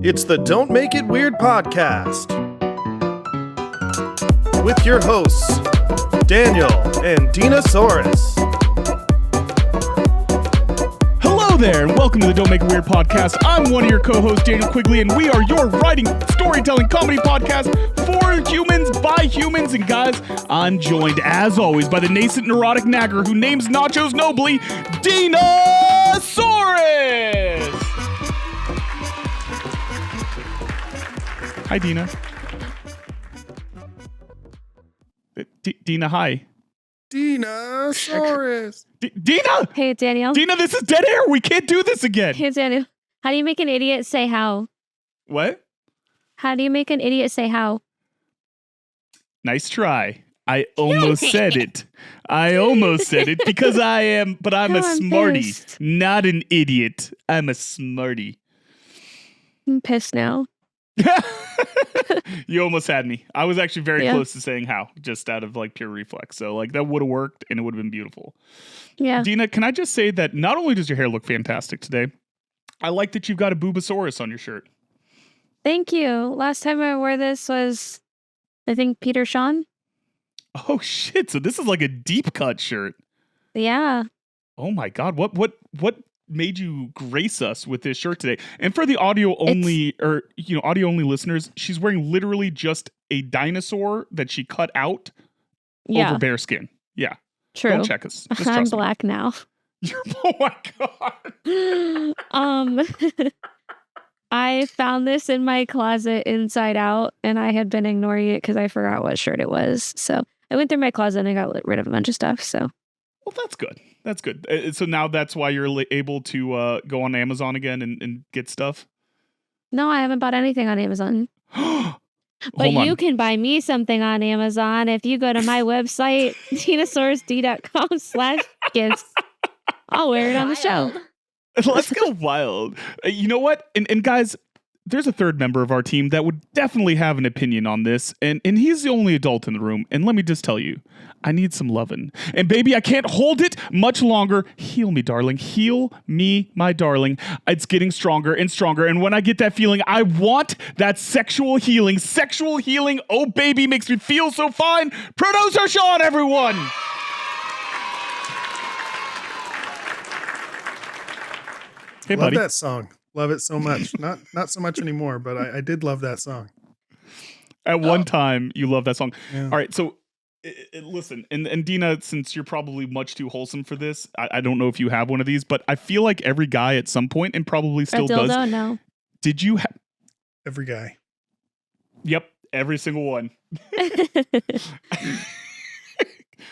It's the Don't Make It Weird podcast with your hosts, Daniel and Dina. Hello there, and welcome to the Don't Make It Weird podcast. I'm one of your co-hosts, Daniel Quigley, and we are your writing, storytelling, comedy podcast for humans, by humans. And guys, I'm joined, as always, by the nascent neurotic nagger who names nachos nobly, Dina. Hi, Dina. Dina, hi. Dina. Dina! Hey, Daniel. Dina, this is dead air. We can't do this again. Hey, Daniel. How do you make an idiot say how? What? How do you make an idiot say how? Nice try. I almost said it. Because I'm a smarty, pissed. not an idiot. I'm a smarty. I'm pissed now. You almost had me. I was actually very close to saying how, just out of like pure reflex. So like that would have worked and it would have been beautiful. Yeah. Dina, can I just say that not only does your hair look fantastic today, I like that you've got a Boobasaurus on your shirt. Thank you. Last time I wore this was, I think, Peter Sean. Oh shit! So this is like a deep cut shirt. Yeah. Oh my god! What made you grace us with this shirt today? And for the audio only listeners, she's wearing literally just a dinosaur that she cut out over bare skin. Yeah. True. Don't check us. Just I'm trust me. black now. Oh my god. I found this in my closet inside out, and I had been ignoring it because I forgot what shirt it was. So I went through my closet and I got rid of a bunch of stuff. So. Well, that's good. That's good. So now that's why you're able to go on Amazon again and get stuff? No, I haven't bought anything on Amazon. But you can buy me something on Amazon if you go to my website, dinosaurusd.com/gifts. I'll wear it on the show. Let's go wild. You know what? And guys, there's a third member of our team that would definitely have an opinion on this. And he's the only adult in the room. And let me just tell you, I need some lovin'. And baby, I can't hold it much longer. Heal me, darling. Heal me, my darling. It's getting stronger and stronger. And when I get that feeling, I want that sexual healing. Sexual healing, oh baby, makes me feel so fine. Producer Sean, everyone. Hey, love buddy. that song. Love it so much. Not so much anymore, but I did love that song. At one time, you loved that song. Yeah. All right, so listen, and Dina, since you're probably much too wholesome for this, I don't know if you have one of these, but I feel like every guy at some point, and probably still does. No. Did you have? Every guy. Yep, every single one.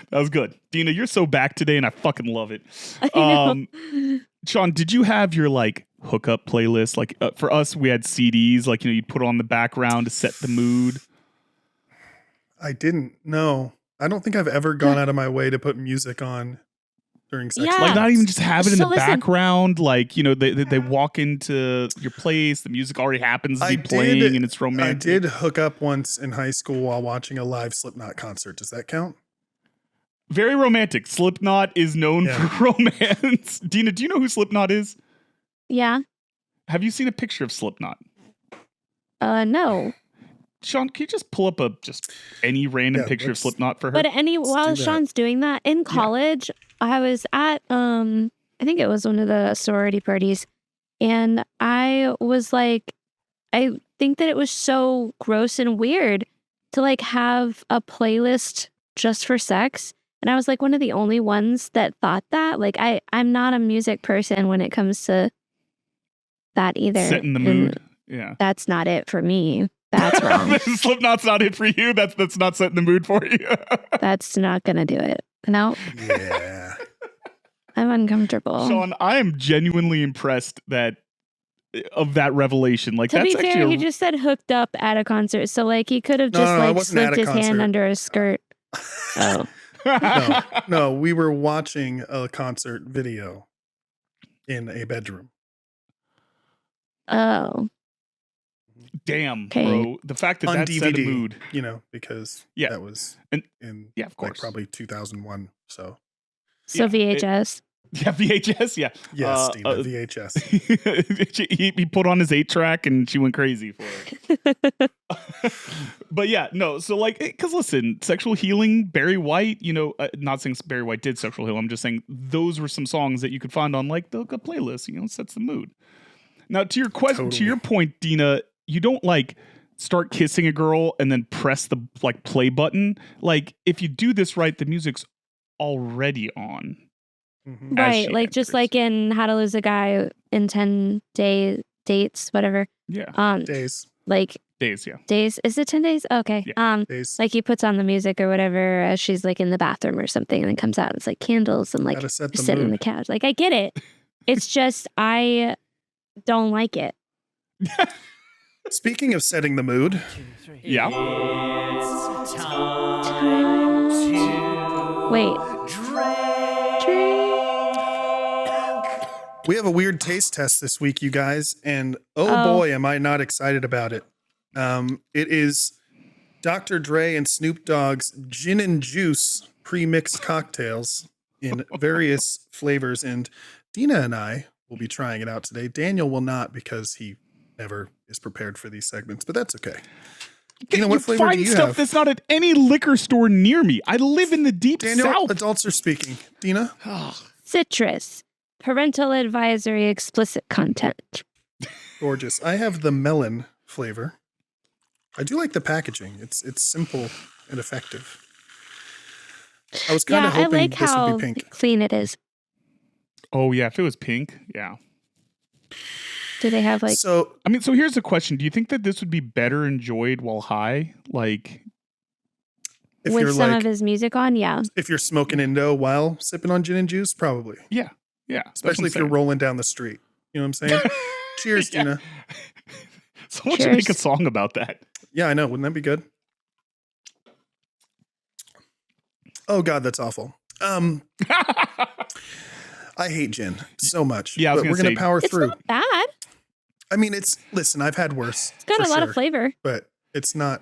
That was good. Dina, you're so back today, and I fucking love it. Sean, did you have your like hookup playlist? Like for us, we had CDs. Like you'd put on the background to set the mood. I didn't. No, I don't think I've ever gone out of my way to put music on during sex. Yeah. Like not even just have it in the listen. background. Like they walk into your place, the music already happens to be playing, and it's romantic. I did hook up once in high school while watching a live Slipknot concert. Does that count? Very romantic. Slipknot is known for romance. Dina, do you know who Slipknot is? Yeah. Have you seen a picture of Slipknot? No. Sean, can you just pull up just any random picture of Slipknot for her? But while Sean's doing that, in college, I was at I think it was one of the sorority parties, and I was like, I think that it was so gross and weird to like have a playlist just for sex. And I was like one of the only ones that thought that. Like I'm not a music person when it comes to that either. Setting the mood. Yeah. That's not it for me. That's wrong. Slipknot's not it for you. That's not setting the mood for you. That's not gonna do it. No. Yeah. I'm uncomfortable. Sean, I am genuinely impressed of that revelation. Like to that's be fair, actually he just said hooked up at a concert, so like he could have just slipped his hand under a skirt. Oh. No, we were watching a concert video in a bedroom. Oh. Damn, bro. The fact that on that DVD, set a mood. Because that was in of course. like probably 2001. So VHS. Yeah, VHS. Yeah. Yes, Dina, VHS. he put on his 8-track and she went crazy for it. But yeah, no. So like, because listen, sexual healing, Barry White. Not saying Barry White did sexual heal. I'm just saying those were some songs that you could find on like the playlist. Sets the mood. Now to your question, to your point, Dina, you don't like start kissing a girl and then press the like play button. Like if you do this right, the music's already on. Mm-hmm. Right, like just like in How to Lose a Guy in 10 dates, whatever. Yeah. Days. Like days, yeah. Days. Is it 10 days? Okay. Yeah. Days. Like he puts on the music or whatever as she's like in the bathroom or something and then comes out and it's like candles and like sitting on the couch. Like I get it. It's just I don't like it. Speaking of setting the mood. Yeah. It's time to Wait. We have a weird taste test this week, you guys, and oh boy, am I not excited about it. It is Dr. Dre and Snoop Dogg's gin and juice pre-mixed cocktails in various flavors, and Dina and I will be trying it out today. Daniel will not because he never is prepared for these segments, but that's okay. Dina, what flavor do you stuff have? that's not at any liquor store near me. I live in the deep Daniel, south. adults are speaking. Dina? Citrus. Parental advisory, explicit content. Gorgeous. I have the melon flavor. I do like the packaging. It's simple and effective. I was kind of I hoping like this how would be pink. clean it is. Oh yeah, if it was pink, yeah. Do they have like? So so here's the question: do you think that this would be better enjoyed while high, like if with you're some like, of his music on? Yeah. if you're smoking Indo while sipping on gin and juice, probably. Yeah. Especially if you're rolling down the street. You know what I'm saying? Cheers, Yeah. Dina. Someone should make a song about that. Yeah, I know. Wouldn't that be good? Oh God, that's awful. I hate gin so much. Yeah, I was but gonna we're gonna say, power It's through. not bad. I mean, listen, I've had worse. It's got for a lot sure, of flavor. but it's not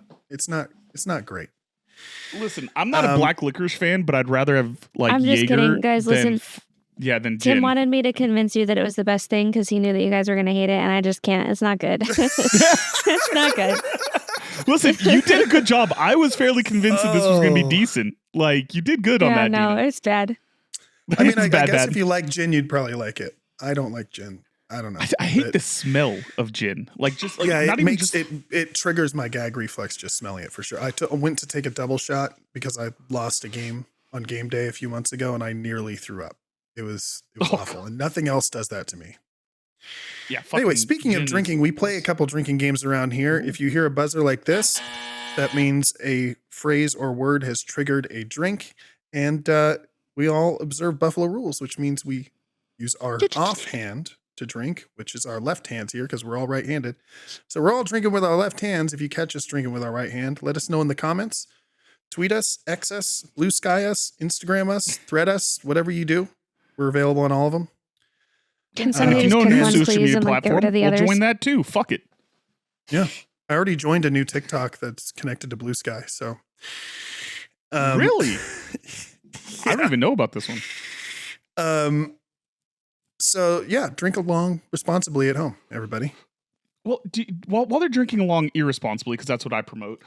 great. Listen, I'm not a black licorice fan, but I'd rather have like I'm just Jaeger kidding, guys. than Listen. than Tim gin. wanted me to convince you that it was the best thing because he knew that you guys were going to hate it, and I just can't. It's not good. It's not good. Listen, you did a good job. I was fairly convinced that this was going to be decent. Like, you did good on that, no, Dina. it's bad. I mean, It's I bad, guess bad. if you like gin, you'd probably like it. I don't like gin. I don't know. I hate the smell of gin. Like, just like, Yeah, not it even makes just it triggers my gag reflex just smelling it for sure. I went to take a double shot because I lost a game on game day a few months ago, and I nearly threw up. It was awful, and nothing else does that to me. yeah. Anyway, speaking of drinking, we play a couple drinking games around here. If you hear a buzzer like this, that means a phrase or word has triggered a drink, and we all observe Buffalo rules, which means we use our offhand to drink, which is our left hands here because we're all right-handed. So we're all drinking with our left hands. If you catch us drinking with our right hand, let us know in the comments. Tweet us, X us, Blue Sky us, Instagram us, thread us, whatever you do. We're available on all of them. Can if somebody you just know a pick new one, social please, media and like get rid platform, of the we'll others? join that too. Fuck it. Yeah. I already joined a new TikTok that's connected to Blue Sky. So, Really? yeah. I don't even know about this one. So yeah, drink along responsibly at home, everybody. Well, while they're drinking along irresponsibly, because that's what I promote.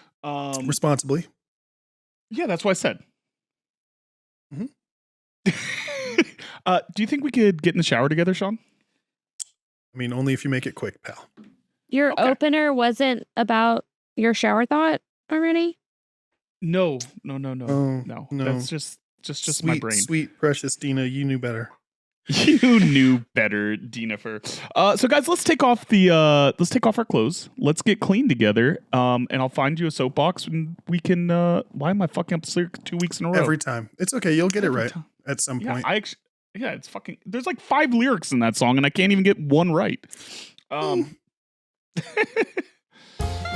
Responsibly. Yeah, that's what I said. Mm-hmm. Do you think we could get in the shower together, Sean? I mean, only if you make it quick, pal. Your Okay. opener wasn't about your shower thought already? No. Oh, No. no. That's just Sweet, my brain. sweet, precious Dina, you knew better. You knew better, Dina. So guys, let's take off our clothes. Let's get clean together. And I'll find you a soapbox and we can why am I fucking up sick 2 weeks in a row? Every time. It's okay. You'll get Every it right time. at some Yeah, point. it's fucking there's like 5 lyrics in that song and I can't even get one right.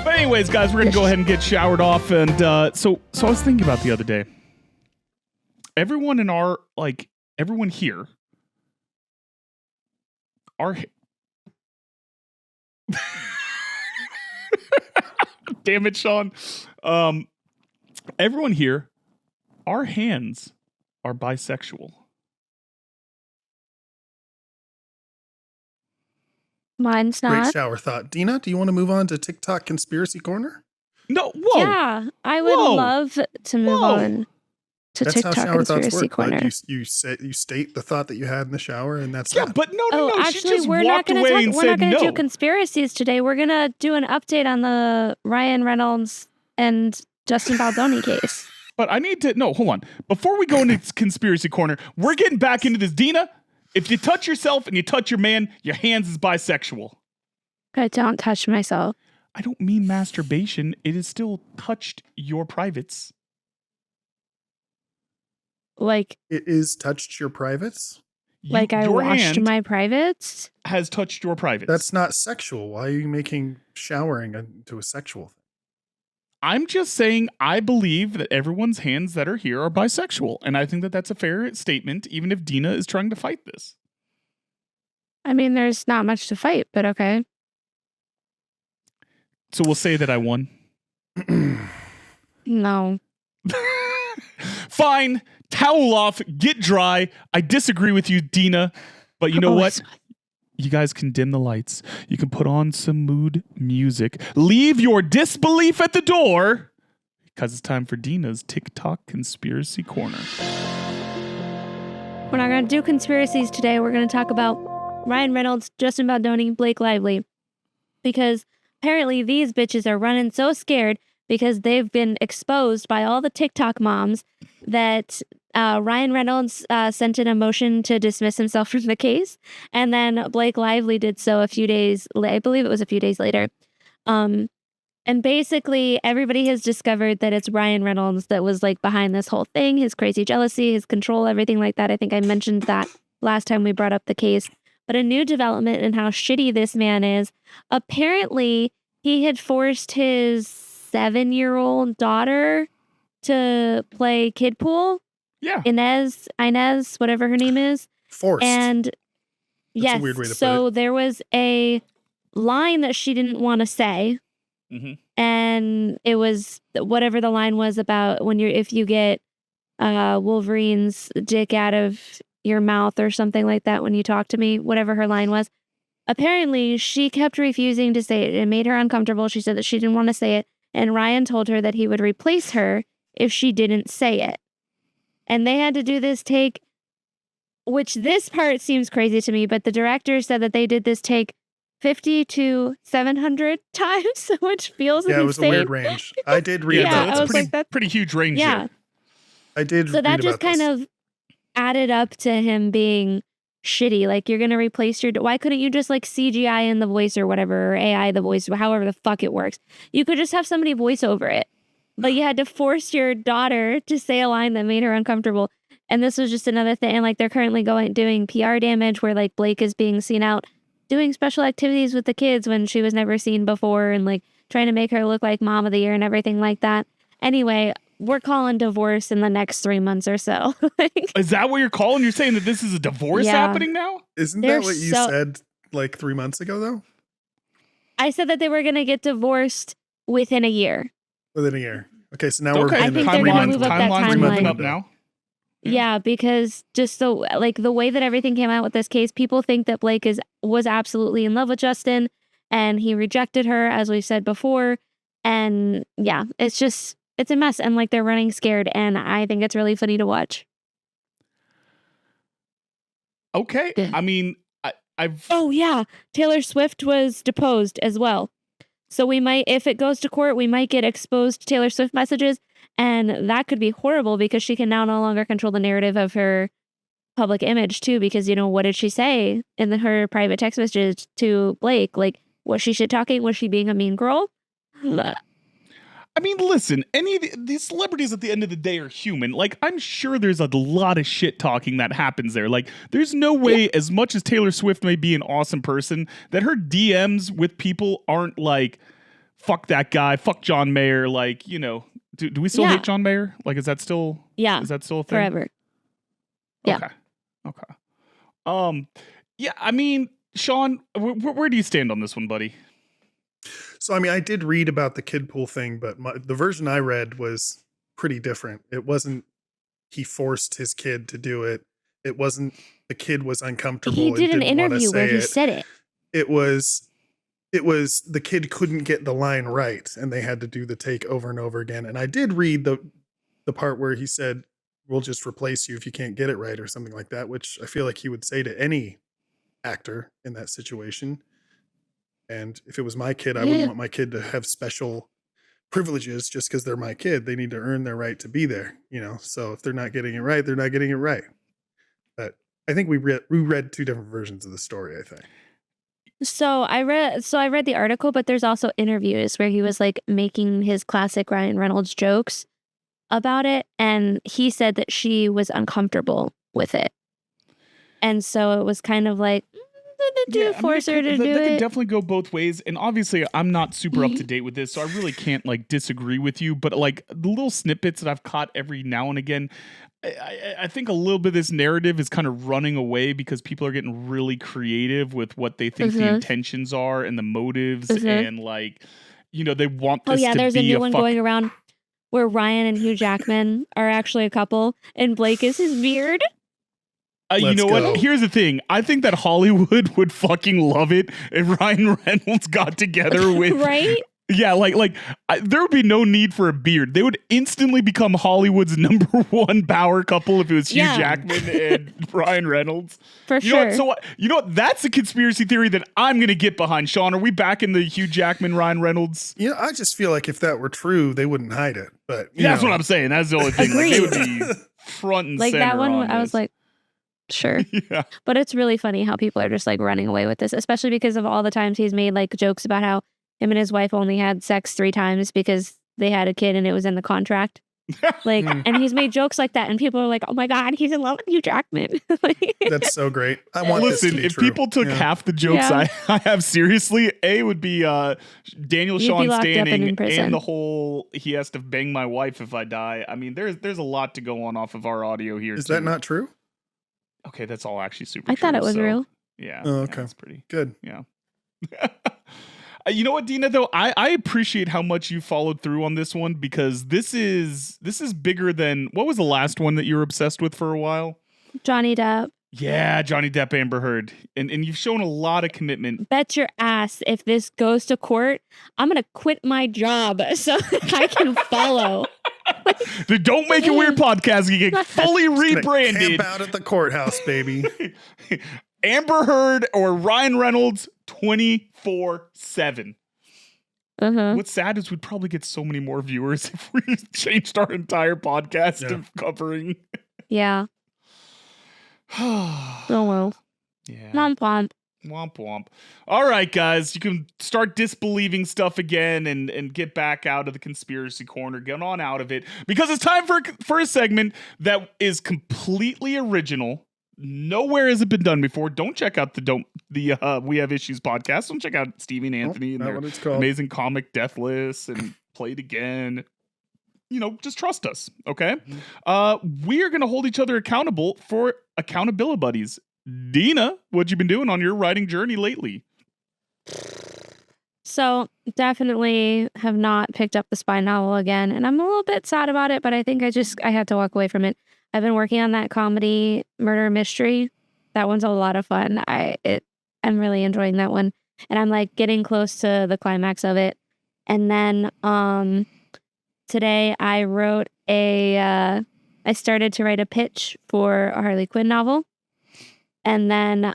But anyways, guys, we're gonna go ahead and get showered off. And so I was thinking about the other day. Everyone here. Damn it, Sean. Everyone here, our hands are bisexual. Mine's Great not. shower thought. Dina, do you want to move on to TikTok Conspiracy Corner? No, whoa. Yeah, I would Whoa. love to move Whoa. on to That's how TikTok shower thoughts Conspiracy work, bud. Corner. You state the thought that you had in the shower, and that's Yeah, that. but no, Oh, she actually, just we're not walked going away to and talk. We're not said going to no. do conspiracies today. We're going to do an update on the Ryan Reynolds and Justin Baldoni case. But I need to, no, hold on. Before we go into Conspiracy Corner, we're getting back into this. Dina, if you touch yourself and you touch your man, your hands is bisexual. I don't touch myself. I don't mean masturbation. It is still touched your privates. Like It is touched your privates. I Your washed hand my privates. has touched your privates. That's not sexual. Why are you making showering into a sexual thing? I'm just saying I believe that everyone's hands that are here are bisexual. And I think that that's a fair statement, even if Dina is trying to fight this. I mean, there's not much to fight, but okay. So we'll say that I won. No. Fine. Towel off. Get dry. I disagree with you, Dina. But you know Oh, what? You guys can dim the lights. You can put on some mood music. Leave your disbelief at the door because it's time for Dina's TikTok Conspiracy Corner. We're not going to do conspiracies today. We're going to talk about Ryan Reynolds, Justin Baldoni, Blake Lively. Because apparently these bitches are running so scared because they've been exposed by all the TikTok moms that Ryan Reynolds sent in a motion to dismiss himself from the case. And then Blake Lively did so a few days, I believe it was a few days later. And basically everybody has discovered that it's Ryan Reynolds that was like behind this whole thing, his crazy jealousy, his control, everything like that. I think I mentioned that last time we brought up the case. But a new development in how shitty this man is. Apparently, he had forced his 7-year-old daughter to play kid pool. Yeah. Inez, whatever her name is. Forced. And That's yes, a weird way to so put it. there was a line that she didn't want to say. Mhm. And it was whatever the line was about if you get Wolverine's dick out of your mouth or something like that when you talk to me, whatever her line was. Apparently, she kept refusing to say it. It made her uncomfortable. She said that she didn't want to say it. And Ryan told her that he would replace her if she didn't say it. And they had to do this take, which this part seems crazy to me, but the director said that they did this take 50 to 700 times, which feels Yeah, it was a weird insane. range. I did read Yeah, about I that's this. was like, that's pretty huge range yeah. there. I did So read that just about kind this. of added up to him being shitty. Like, you're gonna replace why couldn't you just like CGI in the voice or whatever, or AI the voice, however the fuck it works? You could just have somebody voice over it. But you had to force your daughter to say a line that made her uncomfortable. And this was just another thing. And like they're currently doing PR damage where like Blake is being seen out doing special activities with the kids when she was never seen before, and like trying to make her look like mom of the year and everything like that. Anyway, we're calling divorce in the next 3 months or so. Like, Is that what you're calling? You're saying that this is a divorce Yeah. happening now? Isn't they're that what you so- said like 3 months ago, though? I said that they were going to get divorced within a year. Within a year. Okay, so now Okay. I in think a they're gonna three-month move up that timeline's timeline. moving up now. Yeah, because just the way that everything came out with this case, people think that Blake was absolutely in love with Justin and he rejected her, as we've said before. And yeah, it's a mess. And like they're running scared. And I think it's really funny to watch. Okay. Yeah. I mean, I've Oh yeah, Taylor Swift was deposed as well. So we might, if it goes to court, we might get exposed Taylor Swift messages. And that could be horrible because she can now no longer control the narrative of her public image too. Because, what did she say in her private text message to Blake? Like, was she shit talking? Was she being a mean girl? I mean, listen, these celebrities at the end of the day are human. Like, I'm sure there's a lot of shit talking that happens there. Like, there's no way, as much as Taylor Swift may be an awesome person, that her DMs with people aren't like, fuck that guy, fuck John Mayer. Like, do we still Yeah. hate John Mayer? Like, is that still a thing? Forever. Yeah. Okay. Yeah, I mean, Sean, where do you stand on this one, buddy? So, I mean, I did read about the kid pool thing, but the version I read was pretty different. It wasn't he forced his kid to do it. It wasn't the kid was uncomfortable. He did an and didn't wanna interview where say he it. said it. it was the kid couldn't get the line right, and they had to do the take over and over again. And I did read the part where he said, "We'll just replace you if you can't get it right," or something like that, which I feel like he would say to any actor in that situation. And if it was my kid, I wouldn't want my kid to have special privileges just because they're my kid. They need to earn their right to be there, So if they're not getting it right, they're not getting it right. But I think we read two different versions of the story, I think. So I read the article, but there's also interviews where he was like making his classic Ryan Reynolds jokes about it, and he said that she was uncomfortable with it. And so it was kind of like, force her to do that it. could definitely go both ways. And obviously, I'm not super up to date with this, so I really can't like disagree with you. But like the little snippets that I've caught every now and again, I think a little bit of this narrative is kind of running away because people are getting really creative with what they think the intentions are and the motives, and like, they want this to be there's a new one going around where Ryan and Hugh Jackman are actually a couple, and Blake is his beard. You know what? Here's the thing. I think that Hollywood would fucking love it if Ryan Reynolds got together with... Right? Yeah, there would be no need for a beard. They would instantly become Hollywood's number one power couple if it was Hugh Jackman and Ryan Reynolds. For sure. You know what? That's a conspiracy theory that I'm going to get behind. Sean, are we back in the Hugh Jackman, Ryan Reynolds? I just feel like if that were true, they wouldn't hide it. But that's what I'm saying. That's the only thing. Like, they would be front and center. Like that one, on I was like, sure. Yeah. But it's really funny how people are just like running away with this, especially because of all the times he's made like jokes about how him and his wife only had sex 3 times because they had a kid and it was in the contract. Like, and he's made jokes like that, and people are like, "Oh my God, he's in love with Hugh Jackman." That's so great. I want Listen, this to be if true. people took half the jokes I have seriously, A would be Daniel Sean standing and the whole he has to bang my wife if I die. I mean, there's a lot to go on off of our audio here. Is that not true? Okay, that's all actually super I true. thought it was real. Yeah. Oh, okay. That's pretty good. Yeah. You know what, Dina, though? I appreciate how much you followed through on this one, because this is bigger than... What was the last one that you were obsessed with for a while? Johnny Depp. Yeah, Johnny Depp, Amber Heard. And you've shown a lot of commitment. Bet your ass if this goes to court, I'm going to quit my job so I can follow. Don't make it weird, podcast. You get fully rebranded. Camp out at the courthouse, baby. Amber Heard or Ryan Reynolds 24/7. What's sad is we'd probably get so many more viewers if we changed our entire podcast to covering. Yeah. Oh well. Yeah. Womp womp. Womp womp. All right, guys, you can start disbelieving stuff again and get back out of the conspiracy corner. Get on out of it, because it's time for a segment that is completely original. Nowhere has it been done before. Don't check out the We Have Issues podcast. Don't check out Stevie and Anthony and their amazing comic Death List and Play It Again. Just trust us, okay? We are going to hold each other accountable for accountability buddies. Dina, what you been doing on your writing journey lately? So definitely have not picked up the spy novel again, and I'm a little bit sad about it, but I think I had to walk away from it. I've been working on that comedy murder mystery. That one's a lot of fun. I'm really enjoying that one, and I'm like getting close to the climax of it. And then today I started to write a pitch for a Harlequin novel. And then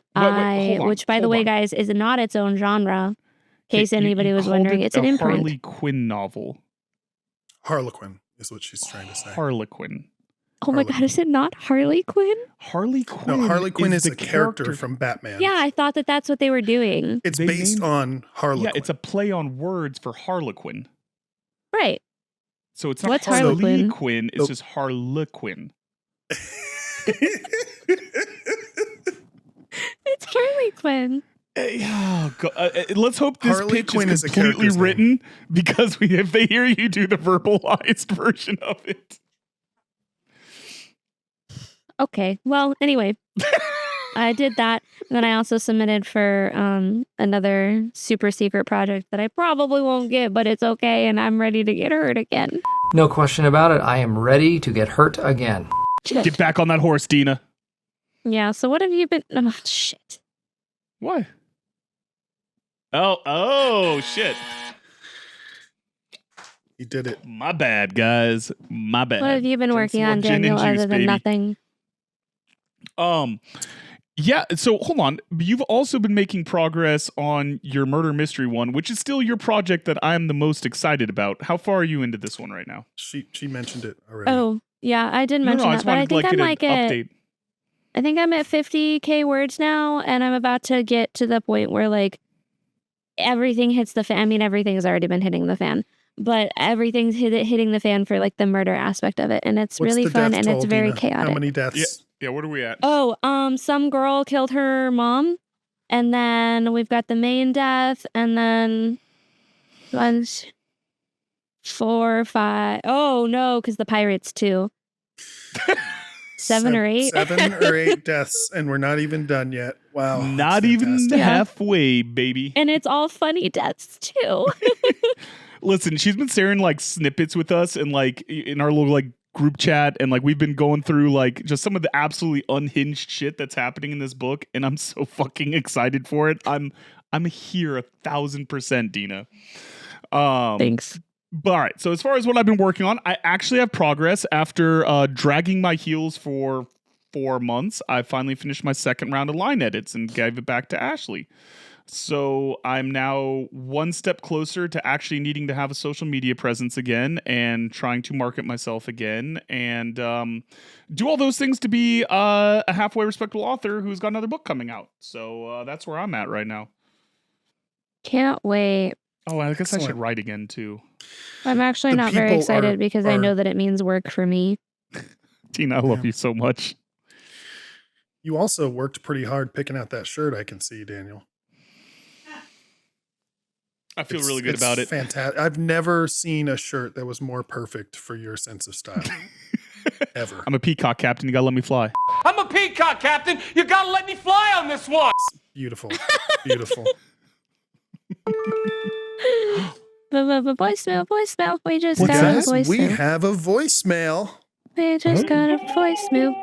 which by the way, guys, is not its own genre. In case anybody was wondering, it's an imprint. Harlequin novel. Harlequin is what she's trying to say. Harlequin. Oh my God, is it not Harley Quinn? Harley Quinn. No, Harley Quinn is a character from Batman. Yeah, I thought that's what they were doing. It's based on Harlequin. Yeah, it's a play on words for Harlequin. Right. So it's not What's Harley Quinn, it's just Harlequin. It's Harley Quinn. Let's hope this Harley pitch Quinn is completely written, because if they hear you do the verbalized version of it. Okay. Well, anyway, I did that. And then I also submitted for another super secret project that I probably won't get, but it's okay. And I'm ready to get hurt again. No question about it. I am ready to get hurt again. Get back on that horse, Dina. Yeah. So what have you been? Oh, shit. What? Oh, shit. He did it. My bad, guys. My bad. What have you been Drink some working more on, gin and Daniel, juice, other than baby. nothing? Yeah, so hold on. You've also been making progress on your murder mystery one, which is still your project that I'm the most excited about. How far are you into this one right now? She mentioned it already. Oh, yeah, I did mention I that, just but I wanted to think I'm get like an at update. I think I'm at 50K words now, and I'm about to get to the point where like everything hits the fan. I mean, everything's already been hitting the fan, but everything's hitting the fan for like the murder aspect of it, and it's What's really the fun death and it's toll, very Dina? chaotic. How many deaths? Yeah, what are we at? Oh, some girl killed her mom, and then we've got the main death, and then 1, 4, 5. Oh no, because the pirates too. 7 or 8. 7 or 8 deaths, and we're not even done yet. Wow. that's Not even fantastic. Yeah. halfway, baby. And it's all funny deaths too. Listen, she's been sharing like snippets with us and like in our little like group chat, and like we've been going through like just some of the absolutely unhinged shit that's happening in this book, and I'm so fucking excited for it. I'm here 1,000%, Dina. Thanks. But all right, so as far as what I've been working on, I actually have progress after dragging my heels for 4 months. I finally finished my second round of line edits and gave it back to Ashley. So I'm now one step closer to actually needing to have a social media presence again and trying to market myself again and do all those things to be a halfway respectable author who's got another book coming out. So that's where I'm at right now. Can't wait. Oh, I guess I should Excellent. write again too. I'm actually The not very people excited because I are- know that it means work for me. Tina, I love Yeah. you so much. You also worked pretty hard picking out that shirt, I can see, Daniel. I feel really good about it. Fantastic. I've never seen a shirt that was more perfect for your sense of style. Ever. I'm a peacock captain. You gotta let me fly. I'm a peacock, Captain. You gotta let me fly on this one. Beautiful. Beautiful. Voicemail. We just Well, got a guys, we voicemail. have a voicemail. We just got a voicemail.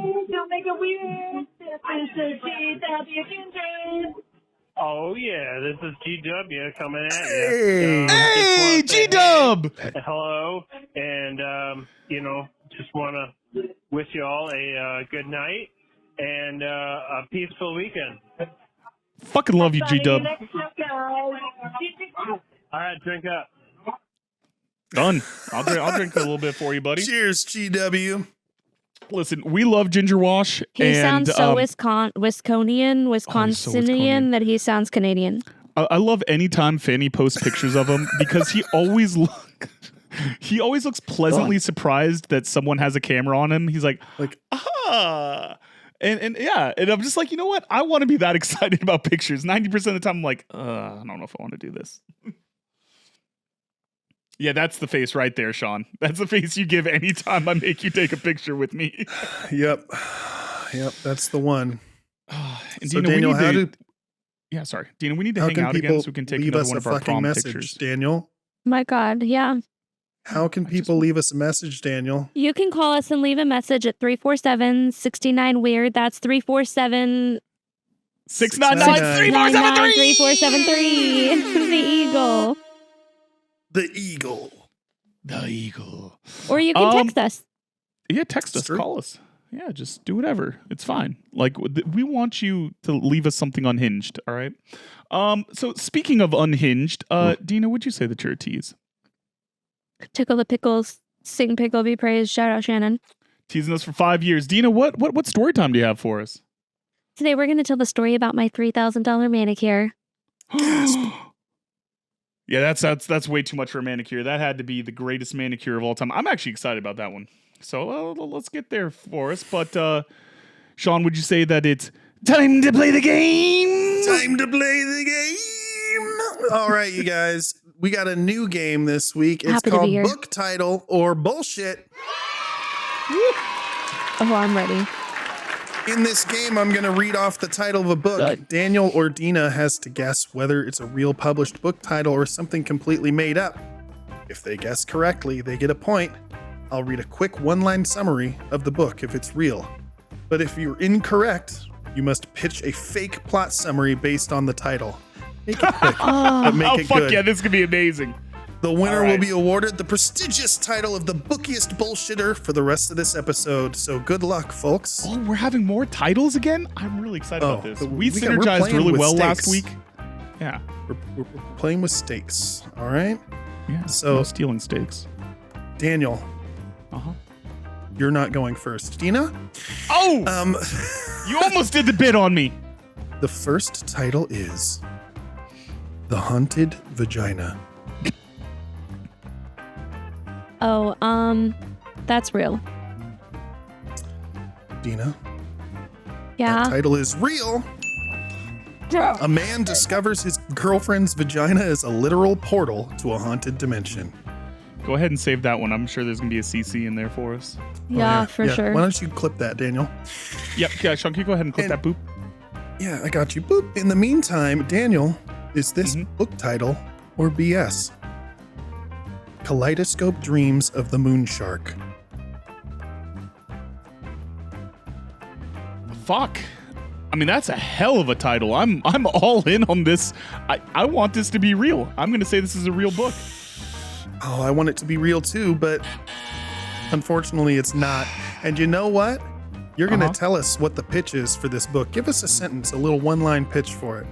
Oh yeah, this is GW coming at you. Hey. Hey, G Dub! Hello, and just want to wish you all a good night and a peaceful weekend. Fucking love you, G Dub. All right, drink up. Done. I'll drink a little bit for you, buddy. Cheers, GW. Listen, we love Ginger Wash. He and, sounds so Wisconsinian. Wisconsinian that he sounds Canadian. I love anytime Fanny posts pictures of him because he always looks pleasantly surprised that someone has a camera on him. He's like, and yeah, and I'm just like, you know what? I want to be that excited about pictures. 90% of the time, I'm like, I don't know if I want to do this. Yeah, that's the face right there, Sean. That's the face you give anytime I make you take a picture with me. Yep. That's the one. And So, Dina, Daniel, we need how to, do yeah, sorry, Dina, we need to how hang can out again people so we can take leave another us one a of our fucking prom message, pictures. Daniel? My God, yeah. How can people leave us a message, Daniel? You can call us and leave a message at 347-69-WEIRD. That's 347 699-3473. 3473. The Eagle. The Eagle. The Eagle. Or you can text us. Yeah, text us, True. call us. Yeah, just do whatever. It's fine. Like we want you to leave us something unhinged. All right. So speaking of unhinged, Dina, would you say that you're a tease? Tickle the pickles. Sing pickle be praised. Shout out Shannon. Teasing us for 5 years. Dina, what story time do you have for us? Today we're going to tell the story about my $3,000 manicure. Yeah, that's way too much for a manicure. That had to be the greatest manicure of all time. I'm actually excited about that one. So let's get there for us. But Sean, would you say that it's time to play the game? Time to play the game. All right, you guys. We got a new game this week. It's Happy to be called here. Book Title or Bullshit. Oh, I'm ready. In this game, I'm going to read off the title of a book. Daniel or Dina has to guess whether it's a real published book title or something completely made up. If they guess correctly, they get a point. I'll read a quick one-line summary of the book if it's real. But if you're incorrect, you must pitch a fake plot summary based on the title. Make it quick, Oh, but make Oh, it fuck good. yeah, this is going to be amazing. The winner All right. will be awarded the prestigious title of the bookiest bullshitter for the rest of this episode. So good luck, folks. Oh, we're having more titles again? I'm really excited about this. Oh, We we're synergized playing really with well last stakes. week. Yeah. We're playing with stakes. All right, Yeah. So- no stealing stakes. Daniel, Uh-huh. you're not going first. Dina, Oh! You almost did the bit on me. the first title is The Haunted Vagina. Oh, that's real. Dina, Yeah. that title is real. A man discovers his girlfriend's vagina is a literal portal to a haunted dimension. Go ahead and save that one. I'm sure there's going to be a CC in there for us. Yeah, for sure. Why don't you clip that, Daniel? Yep. Yeah, Sean, can you go ahead and click And- that boop? Yeah, I got you. Boop. In the meantime, Daniel, is this Mhm. book title or BS? Kaleidoscope Dreams of the Moon Shark. Fuck. I mean, that's a hell of a title. I'm all in on this. I want this to be real. I'm going to say this is a real book. Oh, I want it to be real too, but unfortunately it's not. And you know what? You're going to Uh-huh. tell us what the pitch is for this book. Give us a sentence, a little one-line pitch for it.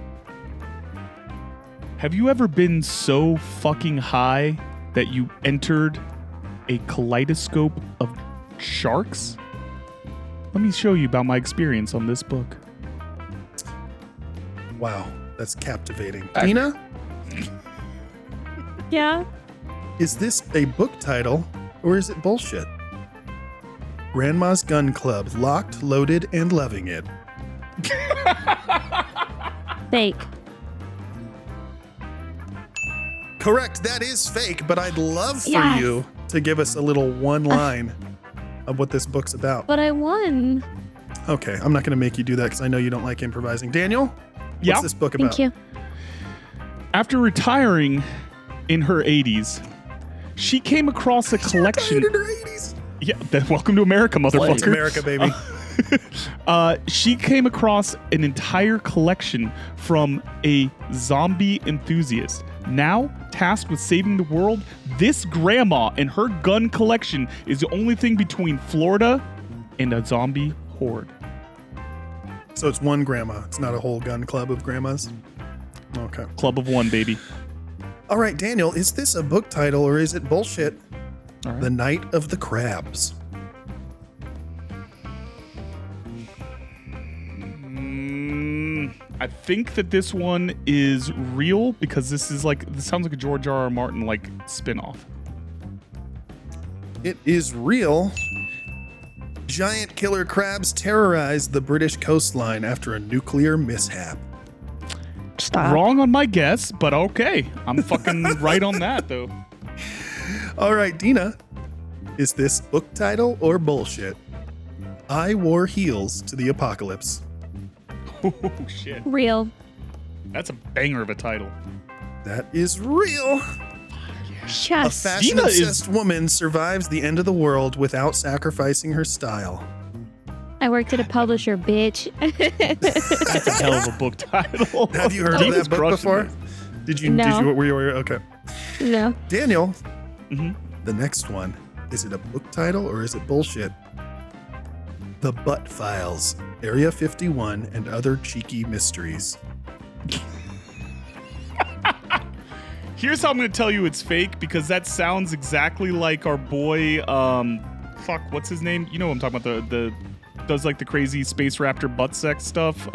Have you ever been so fucking high that you entered a kaleidoscope of sharks? Let me show you about my experience on this book. Wow, that's captivating. Dina, Yeah. is this a book title or is it bullshit? Grandma's Gun Club, locked, loaded, and loving it. Fake. Correct, that is fake, but I'd love for Yes. you to give us a little one line of what this book's about. But I won. Okay, I'm not going to make you do that because I know you don't like improvising. Daniel, Yeah. what's this book about? Thank you. After retiring in her 80s, she came across a collection. Retired in her 80s. Yeah, welcome to America, motherfucker. It's America, baby. She came across an entire collection from a zombie enthusiast. Now, tasked with saving the world, this grandma and her gun collection is the only thing between Florida and a zombie horde. So it's one grandma. It's not a whole gun club of grandmas. Okay. Club of one, baby. All right, Daniel, is this a book title or is it bullshit? All right. The Night of the Crabs. I think that this one is real because this sounds like a George R.R. Martin like spin-off. It is real. Giant killer crabs terrorize the British coastline after a nuclear mishap. Stop. Wrong on my guess, but okay. I'm fucking right on that though. All right, Dina, is this book title or bullshit? I wore heels to the apocalypse. Oh shit. Real. That's a banger of a title. That is real. A Yes. fashion-obsessed woman survives the end of the world without sacrificing her style. I worked at a publisher, bitch. That's a hell of a book title. Have you heard of Dina's that book crushing before? this. Did you? No. Were you okay? No. Daniel, Mhm. the next one. Is it a book title or is it bullshit? The Butt Files, Area 51, and Other Cheeky Mysteries. Here's how I'm going to tell you it's fake because that sounds exactly like our boy, what's his name? You know what I'm talking about, the does like the crazy space raptor butt sex stuff.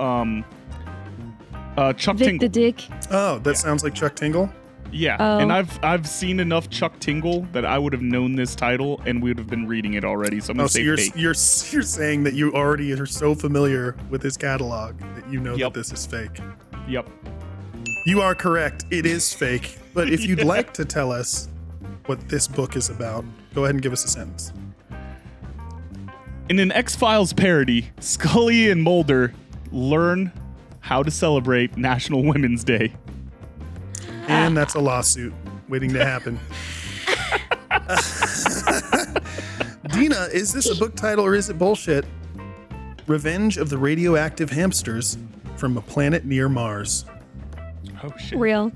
Chuck Vic Tingle. the Dick. Oh, that sounds like Chuck Tingle. Yeah, Oh. and I've seen enough Chuck Tingle that I would have known this title and we would have been reading it already. So I'm Oh, gonna so say you're fake. you're saying that you already are so familiar with his catalog that you know Yep. that this is fake. Yep. You are correct. It is fake. But if you'd like to tell us what this book is about, go ahead and give us a sentence. In an X-Files parody, Scully and Mulder learn how to celebrate National Women's Day. And that's a lawsuit waiting to happen. Dina, is this a book title or is it bullshit? Revenge of the Radioactive Hamsters from a Planet Near Mars. Oh shit. Real.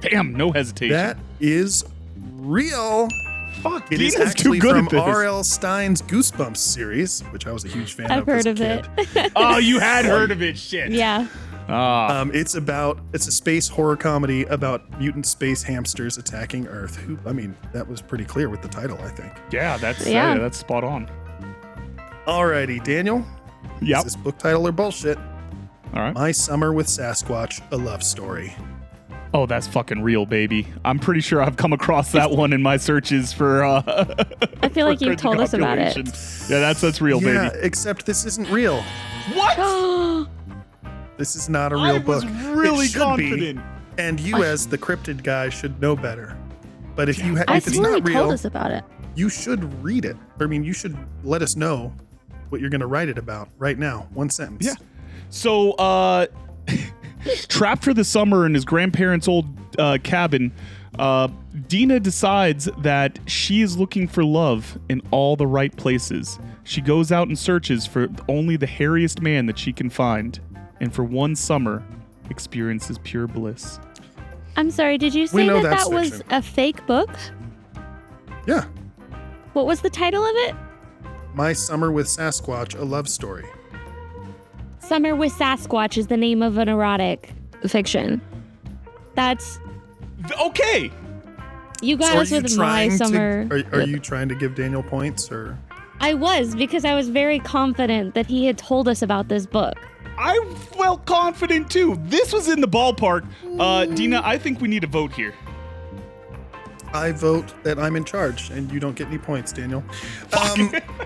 Damn, no hesitation. That is real. Fuck, It is Dina's too actually good from at this. R.L. Stein's Goosebumps series, which I was a huge fan I've of. as heard a of kid. it. Oh, you had heard of it. Shit. Yeah. Ah. It's a space horror comedy about mutant space hamsters attacking Earth. I mean, that was pretty clear with the title, I think. Yeah, that's Yeah. that's spot on. Alrighty, Daniel. Yep. Is this book title or bullshit? All right. My Summer with Sasquatch, a love story. Oh, that's fucking real, baby. I'm pretty sure I've come across that one in my searches for. I feel like you've told us about it. Yeah, that's real, Yeah, baby. except this isn't real. What? This is not a I real was book. really It should confident. Be, and you, as the cryptid guy, should know better. But if you I if it's swear you not told real, us about it. you should read it. I mean, you should let us know what you're going to write it about right now. One sentence. Yeah. So, trapped for the summer in his grandparents' old cabin, Dina decides that she is looking for love in all the right places. She goes out and searches for only the hairiest man that she can find, and for one summer, experiences pure bliss. I'm sorry, did you say know that that's that was fiction. a fake book? Yeah. What was the title of it? My Summer with Sasquatch, a love story. Summer with Sasquatch is the name of an erotic fiction. That's Okay. you got So us with my summer. Are you trying to give Daniel points or? I was because I was very confident that he had told us about this book. I felt confident too. This was in the ballpark. Dina, I think we need a vote here. I vote that I'm in charge, and you don't get any points, Daniel.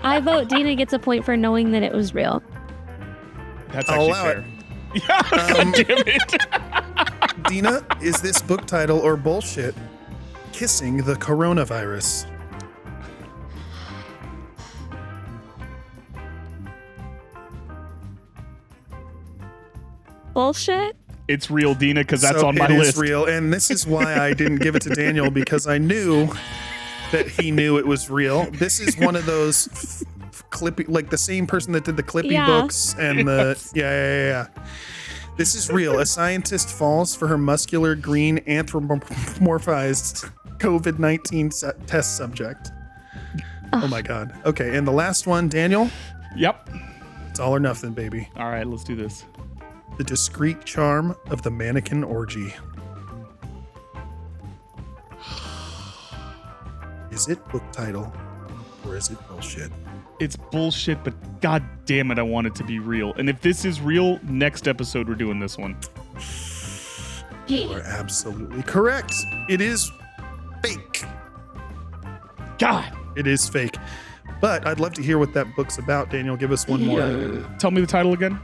I vote Dina gets a point for knowing that it was real. That's I'll actually allow fair. it. Yeah, God damn it. Dina, is this book title or bullshit? Kissing the Coronavirus. Bullshit? It's real, Dina, because that's So on my it is list. real, and this is why I didn't give it to Daniel, because I knew that he knew it was real. This is one of those clippy, like the same person that did the Clippy Yeah. books and the yeah. This is real. A scientist falls for her muscular green anthropomorphized COVID-19 test subject. Oh my God. Okay, and the last one, Daniel. Yep. It's all or nothing, baby. All right, let's do this. The discreet charm of the mannequin orgy. Is it book title or is it bullshit? It's bullshit, but god damn it, I want it to be real. And if this is real, next episode we're doing this one. You are absolutely correct. It is fake. God. It is fake. But I'd love to hear what that book's about. Daniel, give us one more. Tell me the title again.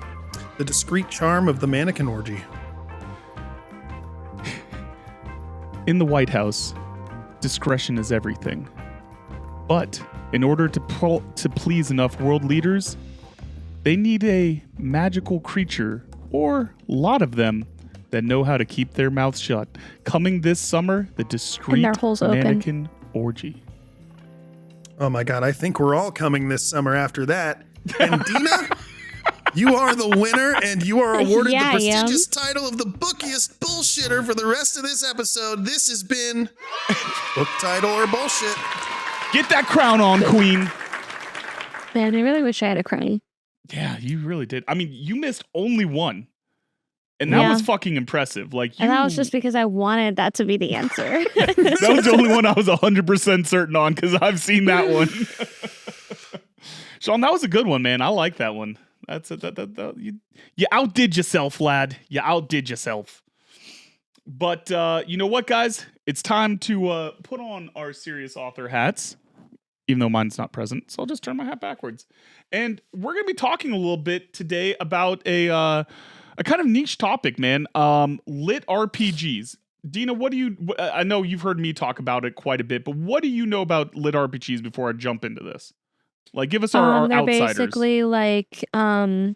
The discreet charm of the mannequin orgy. In the White House, discretion is everything. But in order to please enough world leaders, they need a magical creature, or a lot of them, that know how to keep their mouths shut. Coming this summer, the discreet their holes open. mannequin orgy. Oh my God, I think we're all coming this summer after that. And Dina, you are the winner, and you are awarded Yeah, I the am. prestigious title of the bookiest bullshitter for the rest of this episode. This has been Book Title or Bullshit. Get that crown on, Queen. Man, I really wish I had a crown. Yeah, you really did. I mean, you missed only one. And that Yeah. was fucking impressive. Like, you, And that was just because I wanted that to be the answer. that was the only one I was 100% certain on because I've seen that one. Sean, that was a good one, man. I like that one. You outdid yourself, lad. You outdid yourself. But you know what, guys? It's time to put on our serious author hats, even though mine's not present. So I'll just turn my hat backwards. And we're going to be talking a little bit today about a kind of niche topic, man. Lit RPGs. Dina, what do you? I know you've heard me talk about it quite a bit, but what do you know about lit RPGs before I jump into this? Like, give us our they're outsiders. basically like they're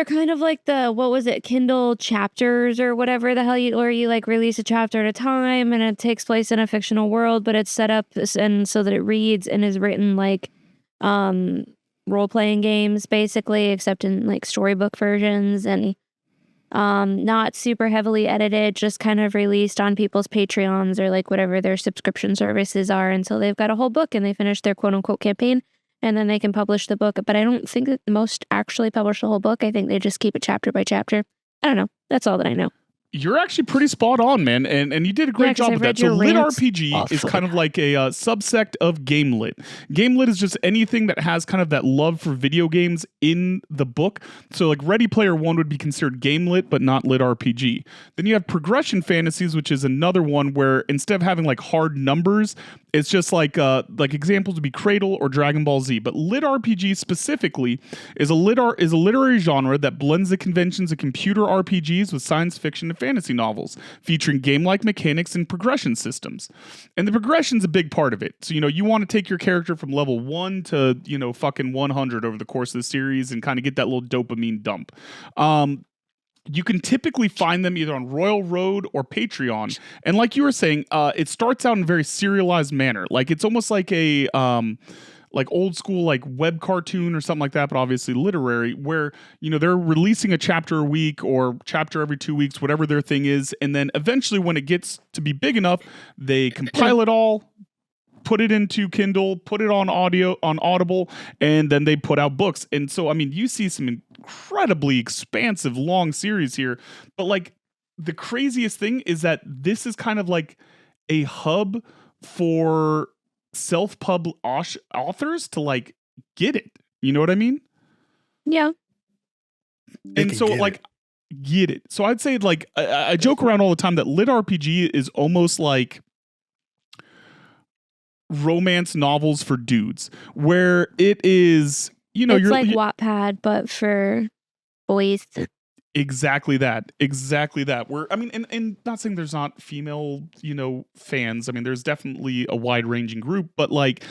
kind of like the what was it, Kindle chapters or whatever the hell where you like release a chapter at a time and it takes place in a fictional world, but it's set up and so that it reads and is written like role playing games basically, except in like storybook versions. And not super heavily edited, just kind of released on people's Patreons or like whatever their subscription services are until they've got a whole book and they finish their quote unquote campaign, and then they can publish the book. But I don't think that most actually publish the whole book. I think they just keep it chapter by chapter. I don't know. That's all that I know. You're actually pretty spot on, man, and you did a great job with that. So lit RPG is kind of like a subsect of game lit. Game lit is just anything that has kind of that love for video games in the book. So like Ready Player One would be considered game lit, but not lit RPG. Then you have progression fantasies, which is another one where instead of having like hard numbers, it's just like examples would be Cradle or Dragon Ball Z. But lit RPG specifically is a literary genre that blends the conventions of computer RPGs with science fiction and fantasy novels, featuring game-like mechanics and progression systems. And the progression's a big part of it. So, you want to take your character from level 1 to, fucking 100 over the course of the series and kind of get that little dopamine dump. You can typically find them either on Royal Road or Patreon. And like you were saying, it starts out in a very serialized manner. Like it's almost like a like old school like web cartoon or something like that, but obviously literary, where they're releasing a chapter a week or chapter every 2 weeks, whatever their thing is, and then eventually when it gets to be big enough, they compile it all, put it into Kindle, put it on Audible, and then they put out books. And so, I mean, you see some incredibly expansive, long series here. But like the craziest thing is that this is kind of like a hub for self-pub authors to like get it. You know what I mean? Yeah. And so like get it. So I'd say like I joke around all the time that lit RPG is almost like romance novels for dudes, where it is, it's like Wattpad, but for boys. Exactly that. Where, I mean, and not saying there's not female, fans. I mean, there's definitely a wide ranging group, but like,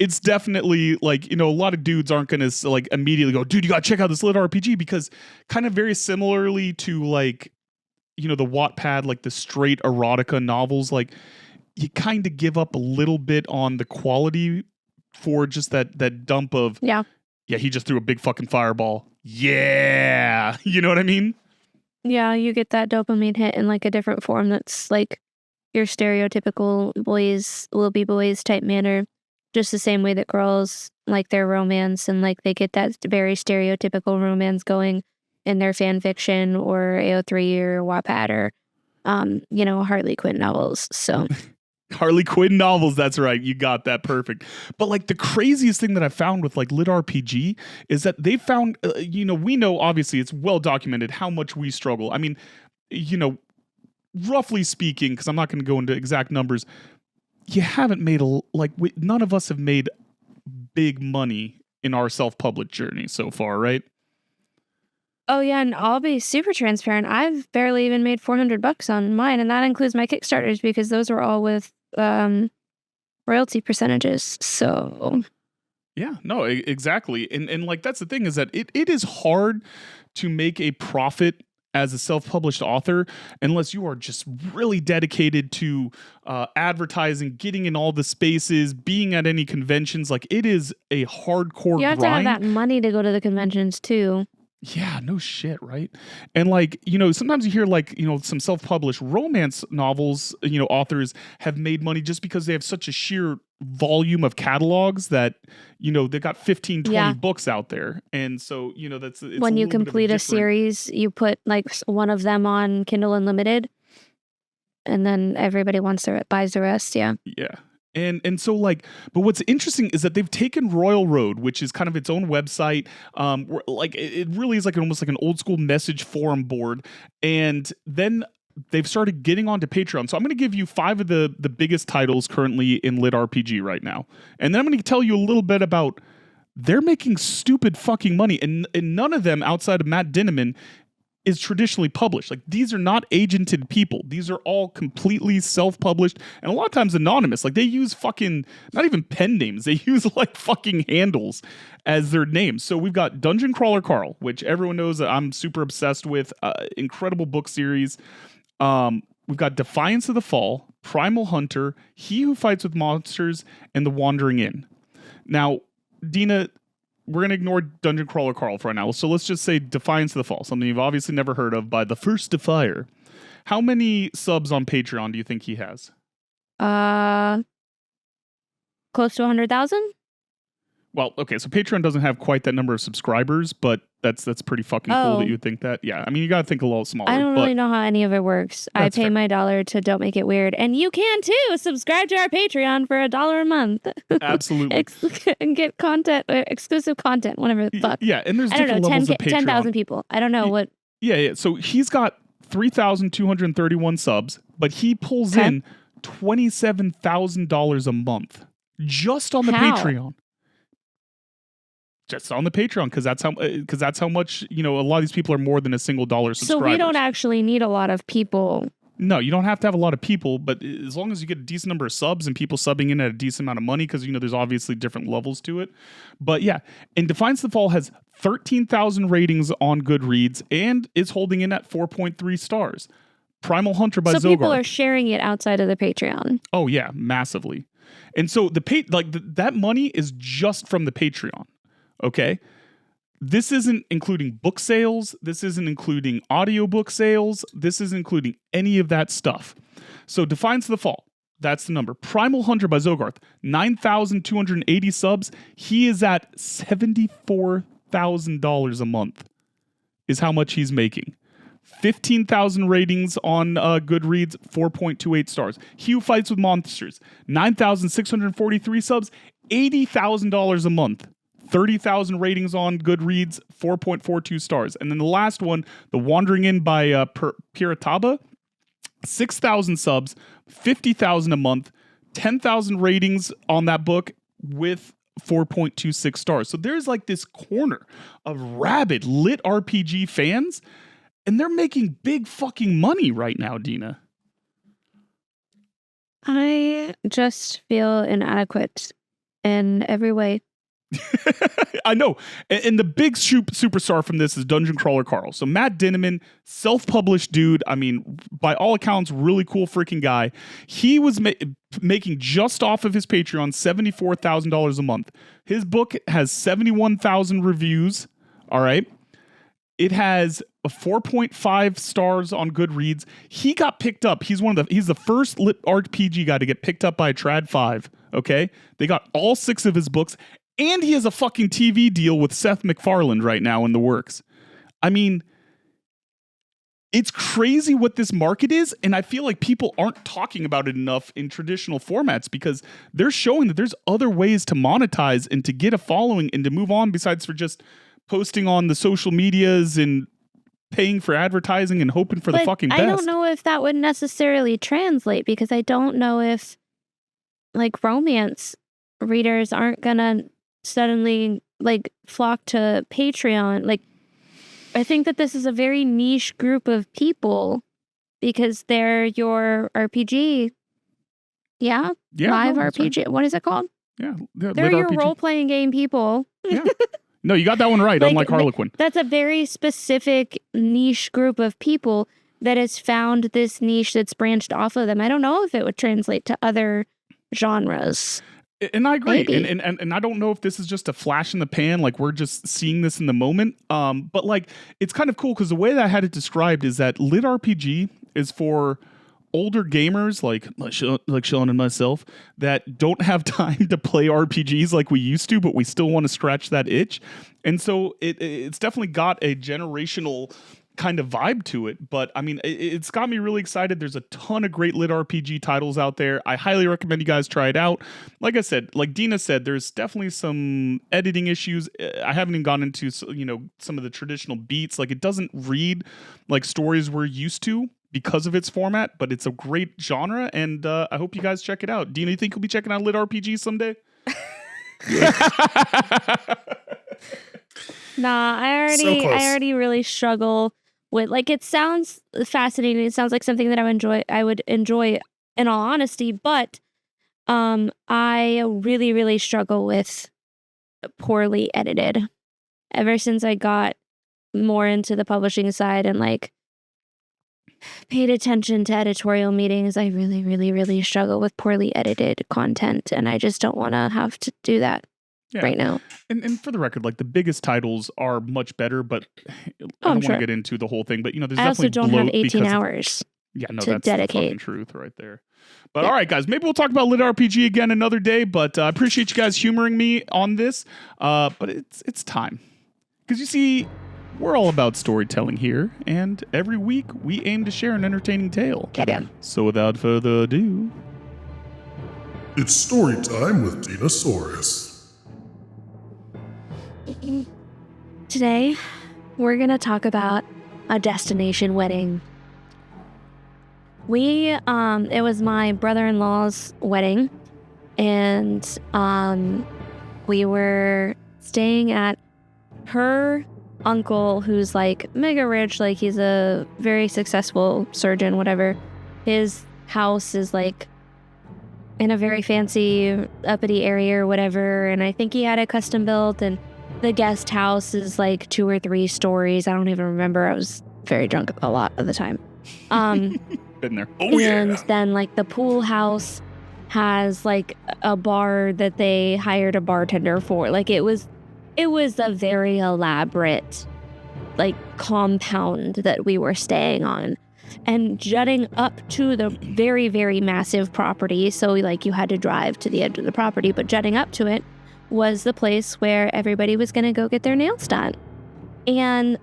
it's definitely like, a lot of dudes aren't going to like immediately go, dude, you got to check out this lit RPG, because kind of very similarly to like, the Wattpad, like the straight erotica novels, like you kind of give up a little bit on the quality for just that dump of, yeah, he just threw a big fucking fireball. Yeah. You know what I mean? Yeah, you get that dopamine hit in like a different form that's like your stereotypical boys will be boys type manner, just the same way that girls like their romance and like they get that very stereotypical romance going in their fan fiction or AO3 or Wattpad or Harlequin novels. So Harlequin novels, that's right. You got that perfect. But like the craziest thing that I found with like lit RPG is that they found, we know obviously it's well documented how much we struggle. I mean, roughly speaking, because I'm not going to go into exact numbers, you haven't made none of us have made big money in our self-published journey so far, right? Oh yeah, and I'll be super transparent. I've barely even made $400 on mine, and that includes my Kickstarters because those were all with royalty percentages. So yeah, no, exactly. And like that's the thing, is that it is hard to make a profit as a self-published author unless you are just really dedicated to advertising, getting in all the spaces, being at any conventions. Like it is a hardcore you have grind. to have that money to go to the conventions too. Yeah, no shit, right? And like, sometimes you hear like, some self-published romance novels, authors have made money just because they have such a sheer volume of catalogs that, they've got 15, 20 books out there. And so, it's when you complete a series, you put like one of them on Kindle Unlimited and then everybody buys the rest. Yeah. Yeah. And so like, but what's interesting is that they've taken Royal Road, which is kind of its own website. Where, like it really is like almost like an old school message forum board. And then they've started getting onto Patreon. So I'm going to give you 5 of the biggest titles currently in lit RPG right now. And then I'm going to tell you a little bit about they're making stupid fucking money. And none of them outside of Matt Dinneman is traditionally published. Like these are not agented people. These are all completely self-published and a lot of times anonymous. Like they use fucking, not even pen names. They use like fucking handles as their names. So we've got Dungeon Crawler Carl, which everyone knows that I'm super obsessed with. Incredible book series. We've got Defiance of the Fall, Primal Hunter, He Who Fights with Monsters, and The Wandering Inn. Now, Dina, we're gonna ignore Dungeon Crawler Carl for right now. So let's just say Defiance of the Fall, something you've obviously never heard of by the first Defier. How many subs on Patreon do you think he has? Close to 100,000. Well, okay, so Patreon doesn't have quite that number of subscribers, but that's pretty fucking cool that you would think that. Yeah, I mean, you gotta think a little smaller. I don't really know how any of it works. I pay my $1 to Don't Make It Weird, and you can too. Subscribe to our Patreon for $1 a month. Absolutely. And get content, exclusive content, whatever the fuck. Yeah, and there's I don't different know, levels of Patreon. 10,000 people. I don't know what. Yeah. So he's got 3,231 subs, but he pulls in $27,000 a month just on the Patreon. Just on the Patreon, because that's how much, a lot of these people are more than a single dollar subscribers. So we don't actually need a lot of people. No, you don't have to have a lot of people, but as long as you get a decent number of subs and people subbing in at a decent amount of money, because there's obviously different levels to it. But yeah, and Defiance of the Fall has 13,000 ratings on Goodreads and is holding in at 4.3 stars. Primal Hunter by Zogar. So people are sharing it outside of the Patreon. Oh yeah, massively. And so that money is just from the Patreon. Okay, this isn't including book sales. This isn't including audiobook sales. This isn't including any of that stuff. So Defiance of the Fall, that's the number. Primal Hunter by Zogarth, 9,280 subs. He is at $74,000 a month is how much he's making. 15,000 ratings on Goodreads, 4.28 stars. He Who Fights with Monsters, 9,643 subs, $80,000 a month. 30,000 ratings on Goodreads, 4.42 stars. And then the last one, The Wandering Inn by Pirataba, 6,000 subs, 50,000 a month, 10,000 ratings on that book with 4.26 stars. So there's like this corner of rabid lit RPG fans, and they're making big fucking money right now, Dina. I just feel inadequate in every way. I know. And the big superstar from this is Dungeon Crawler Carl. So Matt Dinneman, self-published dude. I mean, by all accounts, really cool freaking guy. He was making just off of his Patreon $74,000 a month. His book has 71,000 reviews. All right. It has a 4.5 stars on Goodreads. He got picked up. He's the first lit RPG guy to get picked up by Trad 5. Okay. They got all 6 of his books. And he has a fucking TV deal with Seth MacFarlane right now in the works. I mean, it's crazy what this market is, and I feel like people aren't talking about it enough in traditional formats because they're showing that there's other ways to monetize and to get a following and to move on besides for just posting on the social medias and paying for advertising and hoping for the fucking best. I don't know if that would necessarily translate because I don't know if, like, romance readers aren't gonna suddenly flock to Patreon. Like, I think that this is a very niche group of people because they're your RPG. Yeah? Live RPG. Right. What is it called? Yeah. They're your role-playing game people. Yeah. No, you got that one right, unlike Harlequin. That's a very specific niche group of people that has found this niche that's branched off of them. I don't know if it would translate to other genres. And I agree. And I don't know if this is just a flash in the pan, like we're just seeing this in the moment. But like, it's kind of cool because the way that I had it described is that lit RPG is for older gamers like Sean and myself that don't have time to play RPGs like we used to, but we still want to scratch that itch. And so it's definitely got a generational kind of vibe to it, but I mean, it's got me really excited. There's a ton of great lit RPG titles out there. I highly recommend you guys try it out. Like I said, like Dina said, there's definitely some editing issues. I haven't even gone into some of the traditional beats. Like, it doesn't read like stories we're used to because of its format, but it's a great genre, and I hope you guys check it out. Dina, you think you'll be checking out lit RPG someday? Nah, I already really struggle with, like, it sounds fascinating. It sounds like something that I would enjoy in all honesty, but I really, really struggle with poorly edited. Ever since I got more into the publishing side and like paid attention to editorial meetings, I really, really, really struggle with poorly edited content, and I just don't want to have to do that. Yeah. right now. And for the record, like the biggest titles are much better, but I don't I'm want to sure. get into the whole thing. But there's I also definitely don't have bloat 18 because hours. yeah, no, to that's the dedicate. fucking truth right there. But Yeah. all right, guys, maybe we'll talk about Lit RPG again another day. But I appreciate you guys humoring me on this. But it's time, because you see, we're all about storytelling here, and every week we aim to share an entertaining tale. Get in. So without further ado, It's story time with Dinosaurus. Today, we're going to talk about a destination wedding. It was my brother-in-law's wedding, and we were staying at her uncle, who's like mega rich, like he's a very successful surgeon, whatever. His house is like in a very fancy uppity area or whatever, and I think he had it custom built, and the guest house is like 2 or 3 stories. I don't even remember. I was very drunk a lot of the time. been there. And then like the pool house has like a bar that they hired a bartender for. Like it was a very elaborate like compound that we were staying on. And jutting up to the very, very massive property, so like you had to drive to the edge of the property, but jutting up to it was the place where everybody was going to go get their nails done. And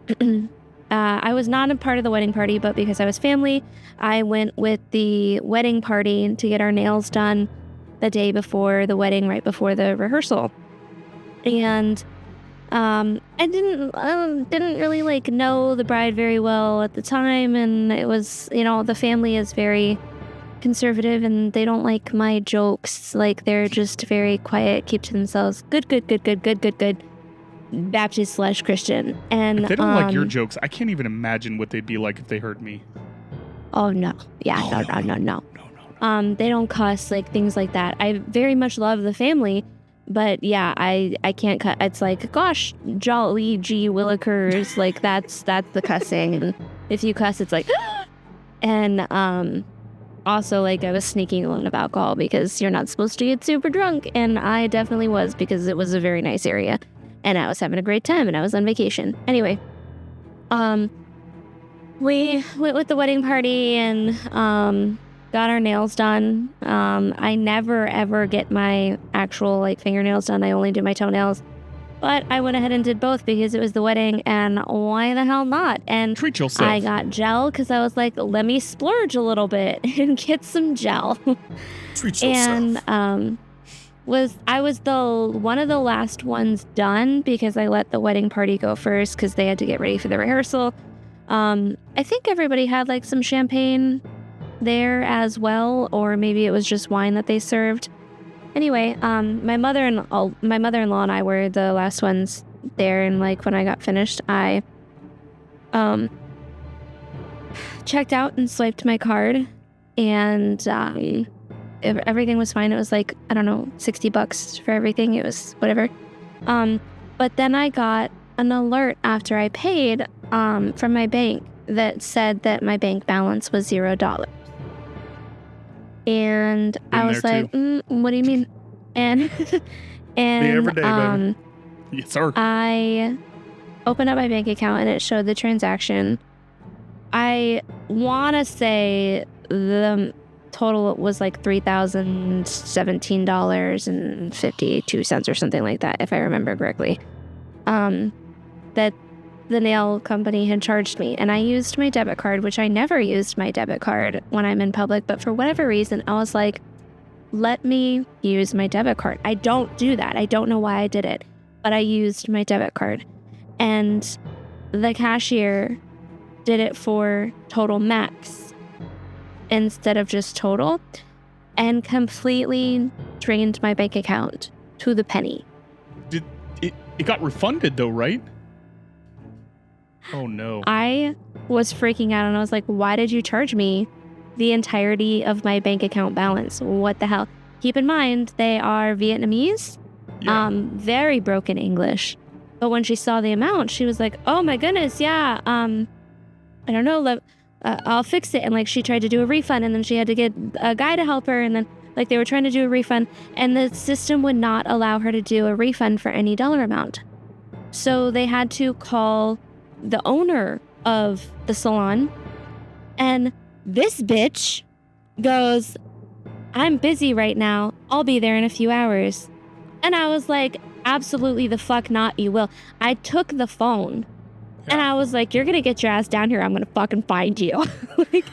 I was not a part of the wedding party, but because I was family, I went with the wedding party to get our nails done the day before the wedding, right before the rehearsal. And I didn't really like know the bride very well at the time, and it was, the family is very conservative and they don't like my jokes. Like they're just very quiet, keep to themselves. Good. Baptist/Christian. And if they don't like your jokes, I can't even imagine what they'd be like if they heard me. Oh no. Yeah, no. They don't cuss, like things like that. I very much love the family. But yeah, I can't cut. It's like, gosh, jolly gee willikers, like that's the cussing. And if you cuss, it's like, and also like I was sneaking a lot of alcohol because you're not supposed to get super drunk, and I definitely was because it was a very nice area, and I was having a great time, and I was on vacation. Anyway, we went with the wedding party and got our nails done. I never ever get my actual like fingernails done. I only do my toenails. But I went ahead and did both because it was the wedding, and why the hell not? And treat yourself. I got gel because I was like, let me splurge a little bit and get some gel. Treat yourself. And I was one of the last ones done because I let the wedding party go first because they had to get ready for the rehearsal. I think everybody had like some champagne there as well, or maybe it was just wine that they served. Anyway, my mother-in-law and I were the last ones there, and like when I got finished, I checked out and swiped my card, and everything was fine. It was like, I don't know, $60 for everything. It was whatever. But then I got an alert after I paid from my bank that said that my bank balance was $0. And I was like, what do you mean? And every day, baby. Yes, sir. I opened up my bank account and it showed the transaction. I want to say the total was like $3,017.52 or something like that, if I remember correctly. That the nail company had charged me, and I used my debit card, which I never used my debit card when I'm in public, but for whatever reason, I was like, let me use my debit card. I don't do that. I don't know why I did it, but I used my debit card, and the cashier did it for total max instead of just total, and completely drained my bank account to the penny. It got refunded though, right? Oh no. I was freaking out, and I was like, why did you charge me the entirety of my bank account balance? What the hell? Keep in mind, they are Vietnamese, very broken English. But when she saw the amount, she was like, oh my goodness, yeah, I don't know, I'll fix it. And like she tried to do a refund, and then she had to get a guy to help her, and then Like they were trying to do a refund, and the system would not allow her to do a refund for any dollar amount. So they had to call the owner of the salon, and this bitch goes, "I'm busy right now. I'll be there in a few hours." And I was like, absolutely the fuck not, you will. I took the phone and I was like, "You're gonna get your ass down here. I'm gonna fucking find you." Like,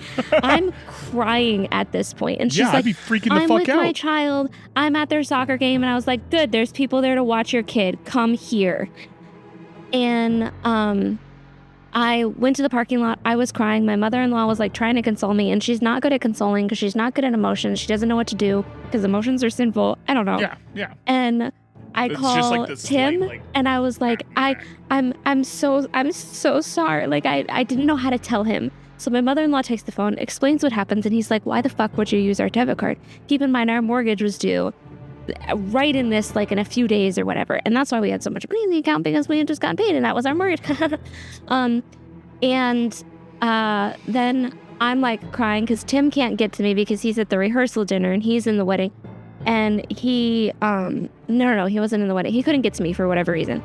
I'm crying at this point. And she's I'd like, be freaking the "I'm fuck with out. my child. I'm at their soccer game." And I was like, "Good, there's people there to watch your kid. Come here." And I went to the parking lot. I was crying. My mother-in-law was like trying to console me, and she's not good at consoling because she's not good at emotions. She doesn't know what to do because emotions are sinful. I don't know. Yeah. And I It's call just like this Tim, slight, like, and I was like, I'm so sorry. Like I didn't know how to tell him. So my mother-in-law takes the phone, explains what happens, and he's like, "Why the fuck would you use our debit card? Keep in mind our mortgage was due right in this, like in a few days or whatever, and that's why we had so much money in the account, because we had just gotten paid, and that was our mortgage." Then I'm like crying because Tim can't get to me because he's at the rehearsal dinner and he's in the wedding. And he, no, he wasn't in the wedding. He couldn't get to me for whatever reason.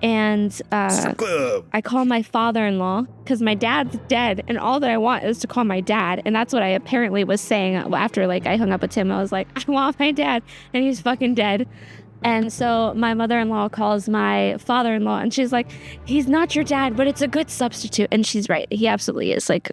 And I call my father-in-law because my dad's dead, and all that I want is to call my dad. And that's what I apparently was saying after like I hung up with Tim. I was like, "I want my dad," and he's fucking dead. And so my mother-in-law calls my father-in-law, and she's like, "He's not your dad, but it's a good substitute." And she's right. He absolutely is. Like,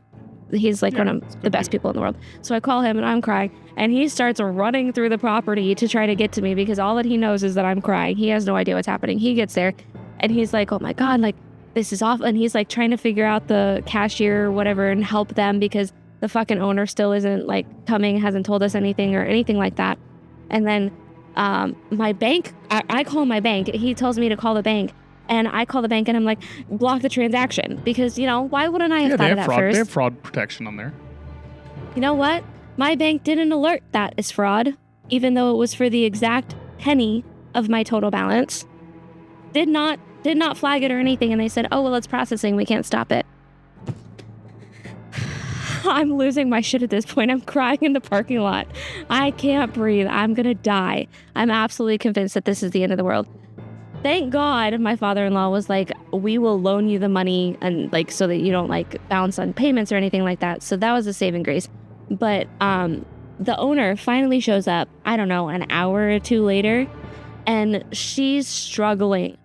he's like one of the best people in the world. So I call him, and I'm crying, and he starts running through the property to try to get to me because all that he knows is that I'm crying. He has no idea what's happening. He gets there, and he's like, "Oh my God, like, this is awful." And he's like trying to figure out the cashier or whatever and help them because the fucking owner still isn't like coming, hasn't told us anything or anything like that. And then my bank, I call my bank. He tells me to call the bank, and I call the bank, and I'm like, "Block the transaction," because, you know, why wouldn't I have thought of that first? They have fraud protection on there. You know what? My bank didn't alert that as fraud, even though it was for the exact penny of my total balance. Did not flag it or anything, and they said, "Oh, well, it's processing. We can't stop it." I'm losing my shit at this point. I'm crying in the parking lot. I can't breathe. I'm gonna die. I'm absolutely convinced that this is the end of the world. Thank God my father-in-law was like, "We will loan you the money," and like so that you don't like bounce on payments or anything like that. So that was a saving grace. But the owner finally shows up, I don't know, an hour or two later, and she's struggling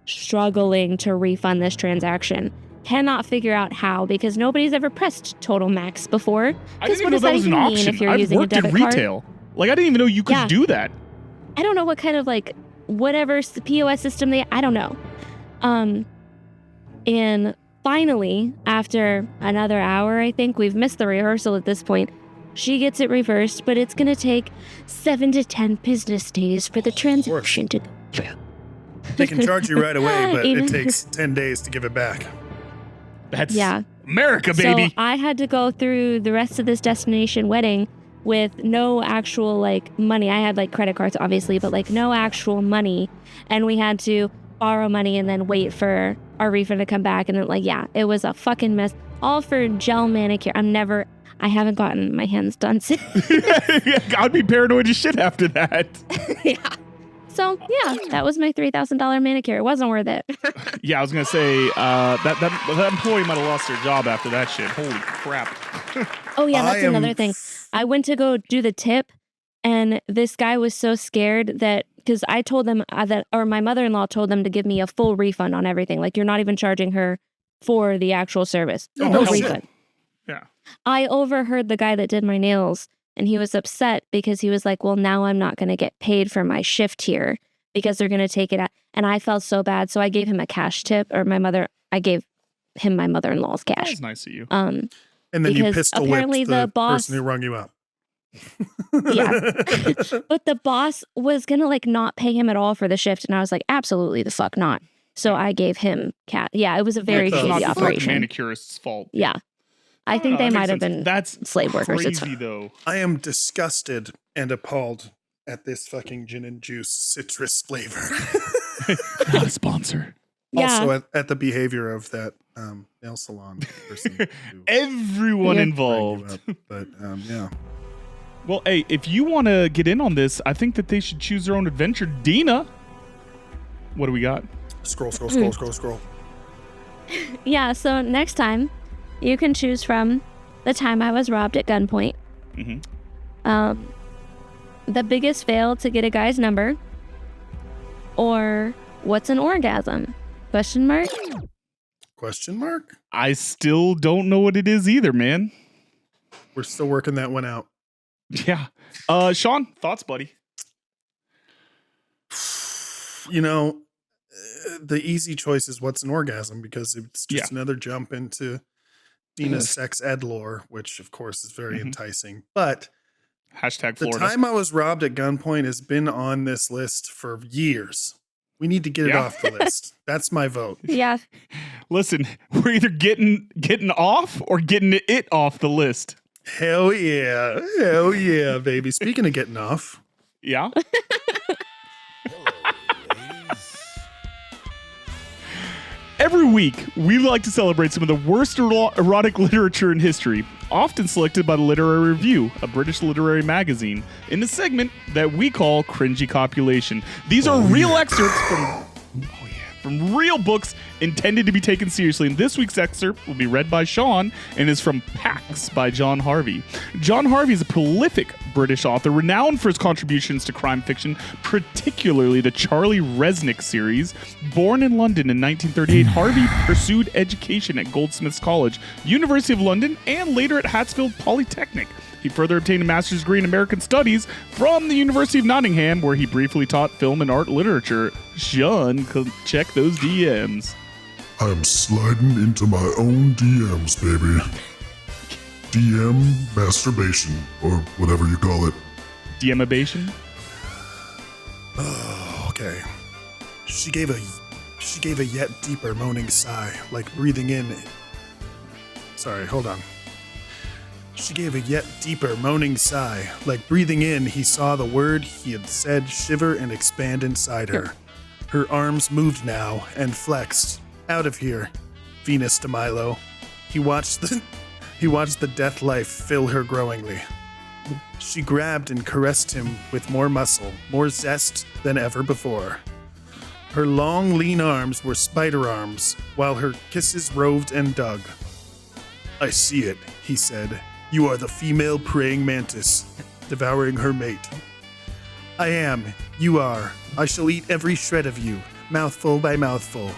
to refund this transaction. Cannot figure out how because nobody's ever pressed Total Max before. I didn't even What know does that was an even mean option. if you're I've using a worked in debit card? retail. Like, I didn't even know you could do that. I don't know what kind of like whatever POS system I don't know. And finally, after another hour, I think we've missed the rehearsal at this point. She gets it reversed, but it's gonna take 7 to 10 business days for the transaction to go through. They can charge you right away, but Even- it takes 10 days to give it back. That's Yeah. America, baby. So I had to go through the rest of this destination wedding with no actual like money. I had like credit cards, obviously, but like no actual money. And we had to borrow money and then wait for our refund to come back. And then like, yeah, it was a fucking mess. All for gel manicure. I haven't gotten my hands done since. I'd be paranoid as shit after that. Yeah. So yeah, that was my $3,000 manicure. It wasn't worth it. Yeah, I was gonna say that employee might have lost their job after that shit. Holy crap! Oh yeah, that's another thing. I went to go do the tip, and this guy was so scared that because I told them or my mother-in-law told them to give me a full refund on everything. Like, you're not even charging her for the actual service. Oh, No no shit. refund. Yeah. I overheard the guy that did my nails, and he was upset because he was like, "Well, now I'm not going to get paid for my shift here because they're going to take it out." And I felt so bad, so I gave him a cash tip, or I gave him my mother-in-law's That cash. was nice of you. And then you because pistol whipped apparently the boss- person who rung you up. Yeah. But the boss was going to like not pay him at all for the shift, and I was like, absolutely the fuck not. So I gave him cash. Yeah, it was a very It's not shady the fucking operation. manicurist's fault. Yeah. I think they that might makes have sense. been That's slave workers. It's crazy though. I am disgusted and appalled at this fucking gin and juice citrus flavor. Not a sponsor. Yeah. Also at the behavior of that nail salon person. who Everyone Yeah. rang you involved. up. But yeah. Well, hey, if you want to get in on this, I think that they should choose their own adventure. Dina, what do we got? Scroll. Yeah, so next time you can choose from the time I was robbed at gunpoint, the biggest fail to get a guy's number, or what's an orgasm? Question mark? Question mark? I still don't know what it is either, man. We're still working that one out. Yeah. Sean, thoughts, buddy? You know, the easy choice is what's an orgasm, because it's just another jump into Dina's sex ed lore, which of course is very enticing. But Hashtag the Florida. time I was robbed at gunpoint has been on this list for years. We need to get it off the list. That's my vote. Yeah. Listen, we're either getting off or getting it off the list. Hell yeah, baby. Speaking of getting off. Yeah. Every week, we like to celebrate some of the worst erotic literature in history, often selected by the Literary Review, a British literary magazine, in a segment that we call Cringey Copulation. These are real excerpts from real books intended to be taken seriously. And this week's excerpt will be read by Sean and is from Pax by John Harvey. John Harvey is a prolific British author renowned for his contributions to crime fiction, particularly the Charlie Resnick series. Born in London in 1938, Harvey pursued education at Goldsmiths College, University of London, and later at Hatfield Polytechnic. He further obtained a master's degree in American Studies from the University of Nottingham, where he briefly taught film and art literature. Sean, check those DMs. I'm sliding into my own DMs, baby. DM masturbation, or whatever you call it. DMabation? Oh, okay. She gave a yet deeper moaning sigh, like breathing in. Sorry, hold on. She gave a yet deeper moaning sigh, like breathing in. He saw the word he had said shiver and expand inside her. Her arms moved now and flexed. Out of here, Venus de Milo. He watched the death life fill her growingly. She grabbed and caressed him with more muscle, more zest than ever before. Her long, lean arms were spider arms, while her kisses roved and dug. I see it, he said. You are the female praying mantis, devouring her mate. I am. You are. I shall eat every shred of you, mouthful by mouthful.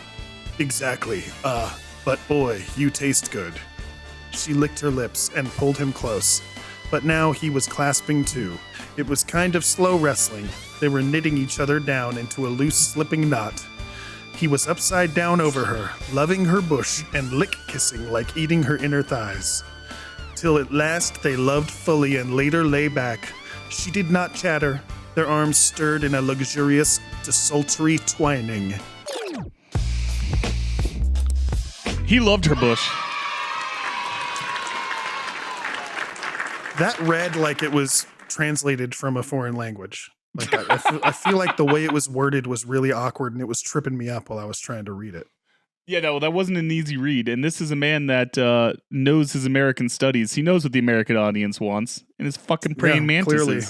Exactly. But boy, you taste good. She licked her lips and pulled him close. But now he was clasping too. It was kind of slow wrestling. They were knitting each other down into a loose slipping knot. He was upside down over her, loving her bush and lick-kissing like eating her inner thighs. Till at last they loved fully and later lay back. She did not chatter. Their arms stirred in a luxurious, desultory twining. He loved her bush. That read like it was translated from a foreign language. Like I feel like the way it was worded was really awkward, and it was tripping me up while I was trying to read it. Yeah, no, that wasn't an easy read. And this is a man that knows his American studies. He knows what the American audience wants, and his fucking praying mantises. Clearly.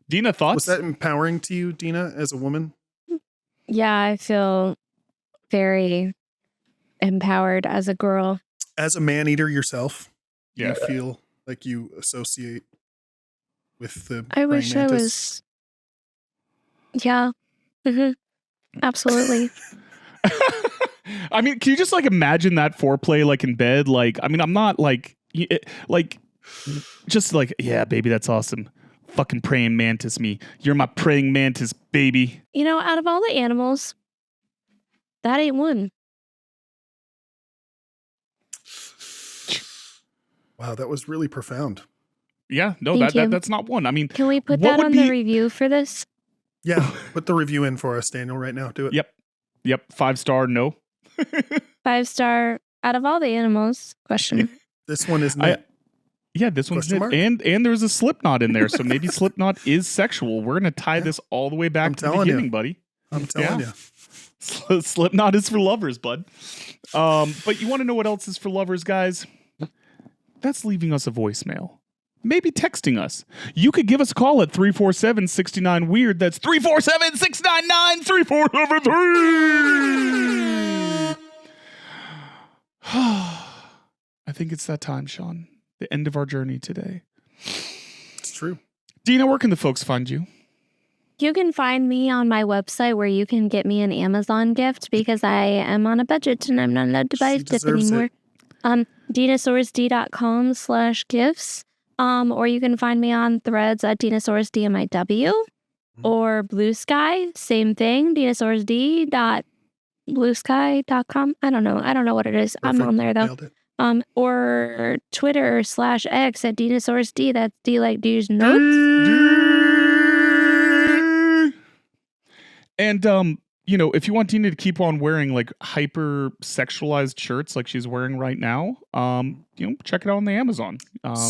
Dina, thoughts? Was that empowering to you, Dina, as a woman? Yeah, I feel very empowered as a girl. As a man eater yourself, do Yeah. you feel like you associate with the I wish praying I mantis? was. Yeah. Absolutely. I mean, can you just like imagine that foreplay like in bed? Like, I mean, I'm not like just like, yeah, baby, that's awesome. Fucking praying mantis me. You're my praying mantis, baby. You know, out of all the animals, that ain't one. Wow, that was really profound. Yeah, no, Thank you. that's not one. I mean, Can we put what that would on be- the review for this? Yeah, put the review in for us, Daniel, right now. Do it. Yep, 5-star, no. 5-star out of all the animals? Question. This one isn't it. Yeah, this one's Question mark? it. And there's a Slipknot in there, so maybe Slipknot is sexual. We're gonna tie this all the way back I'm to the telling you. beginning, buddy. I'm telling Yeah. you. Slipknot is for lovers, bud. But you want to know what else is for lovers, guys? That's leaving us a voicemail. maybe texting us. You could give us a call at 347-69-WEIRD. That's 347-699-3473. I think it's that time, Sean. The end of our journey today. It's true. Dina, where can the folks find you? You can find me on my website where you can get me an Amazon gift because I am on a budget and I'm not allowed to buy She stuff deserves anymore. DinasaurusD.com/gifts. Or you can find me on Threads at DinosaurusDMIW or Blue Sky. Same thing. DinosaurusD.bluesky.com. I don't know what it is. I'm Perfect. on there though. Nailed it. Or Twitter/X at DinosaurusD. That's D like D's notes. And if you want Dina to keep on wearing like hyper sexualized shirts like she's wearing right now, check it out on the Amazon.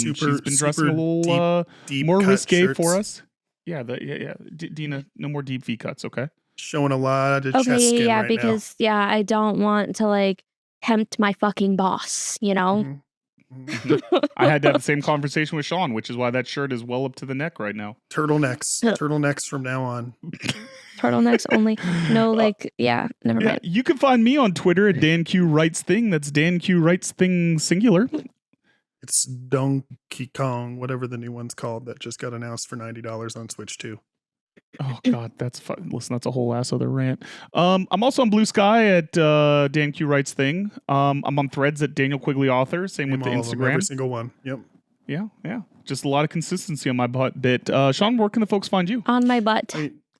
She's been dressing a little deep more cut risque shirts. for us. Yeah, Dina, no more deep V cuts, okay? Showing a lot of chest Okay, skin yeah, right because I don't want to like tempt my fucking boss, now. I had to have the same conversation with Sean, which is why that shirt is well up to the neck right now. Turtlenecks from now on. Turtlenecks only. No, never mind. You can find me on Twitter at DanQ That's DanQ singular. It's Donkey Kong, whatever the new one's called that just got announced for $90 on Switch 2. Oh God, that's fun. Listen, that's a whole ass other rant. I'm also on Blue Sky at DanQ. I'm on Threads at Daniel Quigley Author. Same with the All of them, Instagram. every single one. Yep. Yeah. Just a lot of consistency on my bit. Sean, where can the folks find you? On my butt.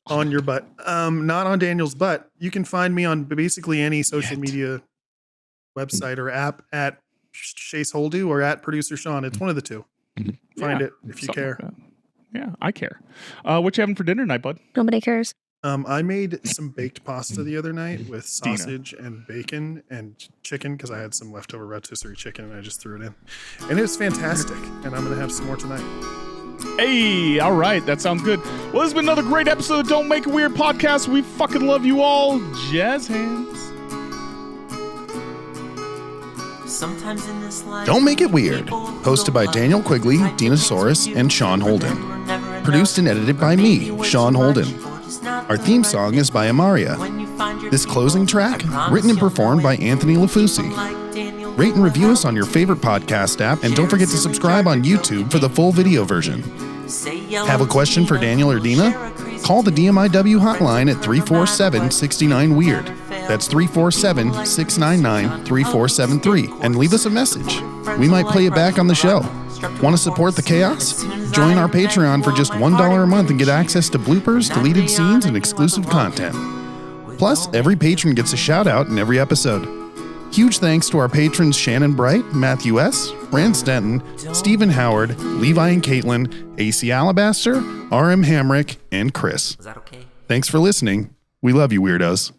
On your butt. Not on Daniel's butt. You can find me on basically any social media website or app at Chase Holdu or at Producer Sean. It's one of the two. Find it if you care. Like yeah, I care. What you having for dinner tonight, bud? Nobody cares. I made some baked pasta the other night with sausage and bacon and chicken because I had some leftover rotisserie chicken and I just threw it in. And it was fantastic. And I'm going to have some more tonight. Hey, all right. That sounds good. Well, this has been another great episode of Don't Make It Weird podcast. We fucking love you all. Jazz hands. Sometimes in this life, Don't Make It Weird. Hosted by Daniel Quigley, Dinosaurus, and Sean Holden. Produced and edited by me, Sean Holden. Our theme song is by Amaria. This closing track, written and performed by Anthony Lafusi. Rate and review us on your favorite podcast app, and don't forget to subscribe on YouTube for the full video version. Have a question for Daniel or Dina? Call the DMIW hotline at 347-69-WEIRD. That's 347-699-3473, and leave us a message. We might play it back on the show. Want to support the chaos? Join our Patreon for just $1 a month and get access to bloopers, deleted scenes, and exclusive content. Plus, every patron gets a shout out in every episode. Huge thanks to our patrons Shannon Bright, Matthew S., Rand Stenton, Stephen Howard, Levi and Caitlin, AC Alabaster, RM Hamrick, and Chris. Is that okay? Thanks for listening. We love you, weirdos.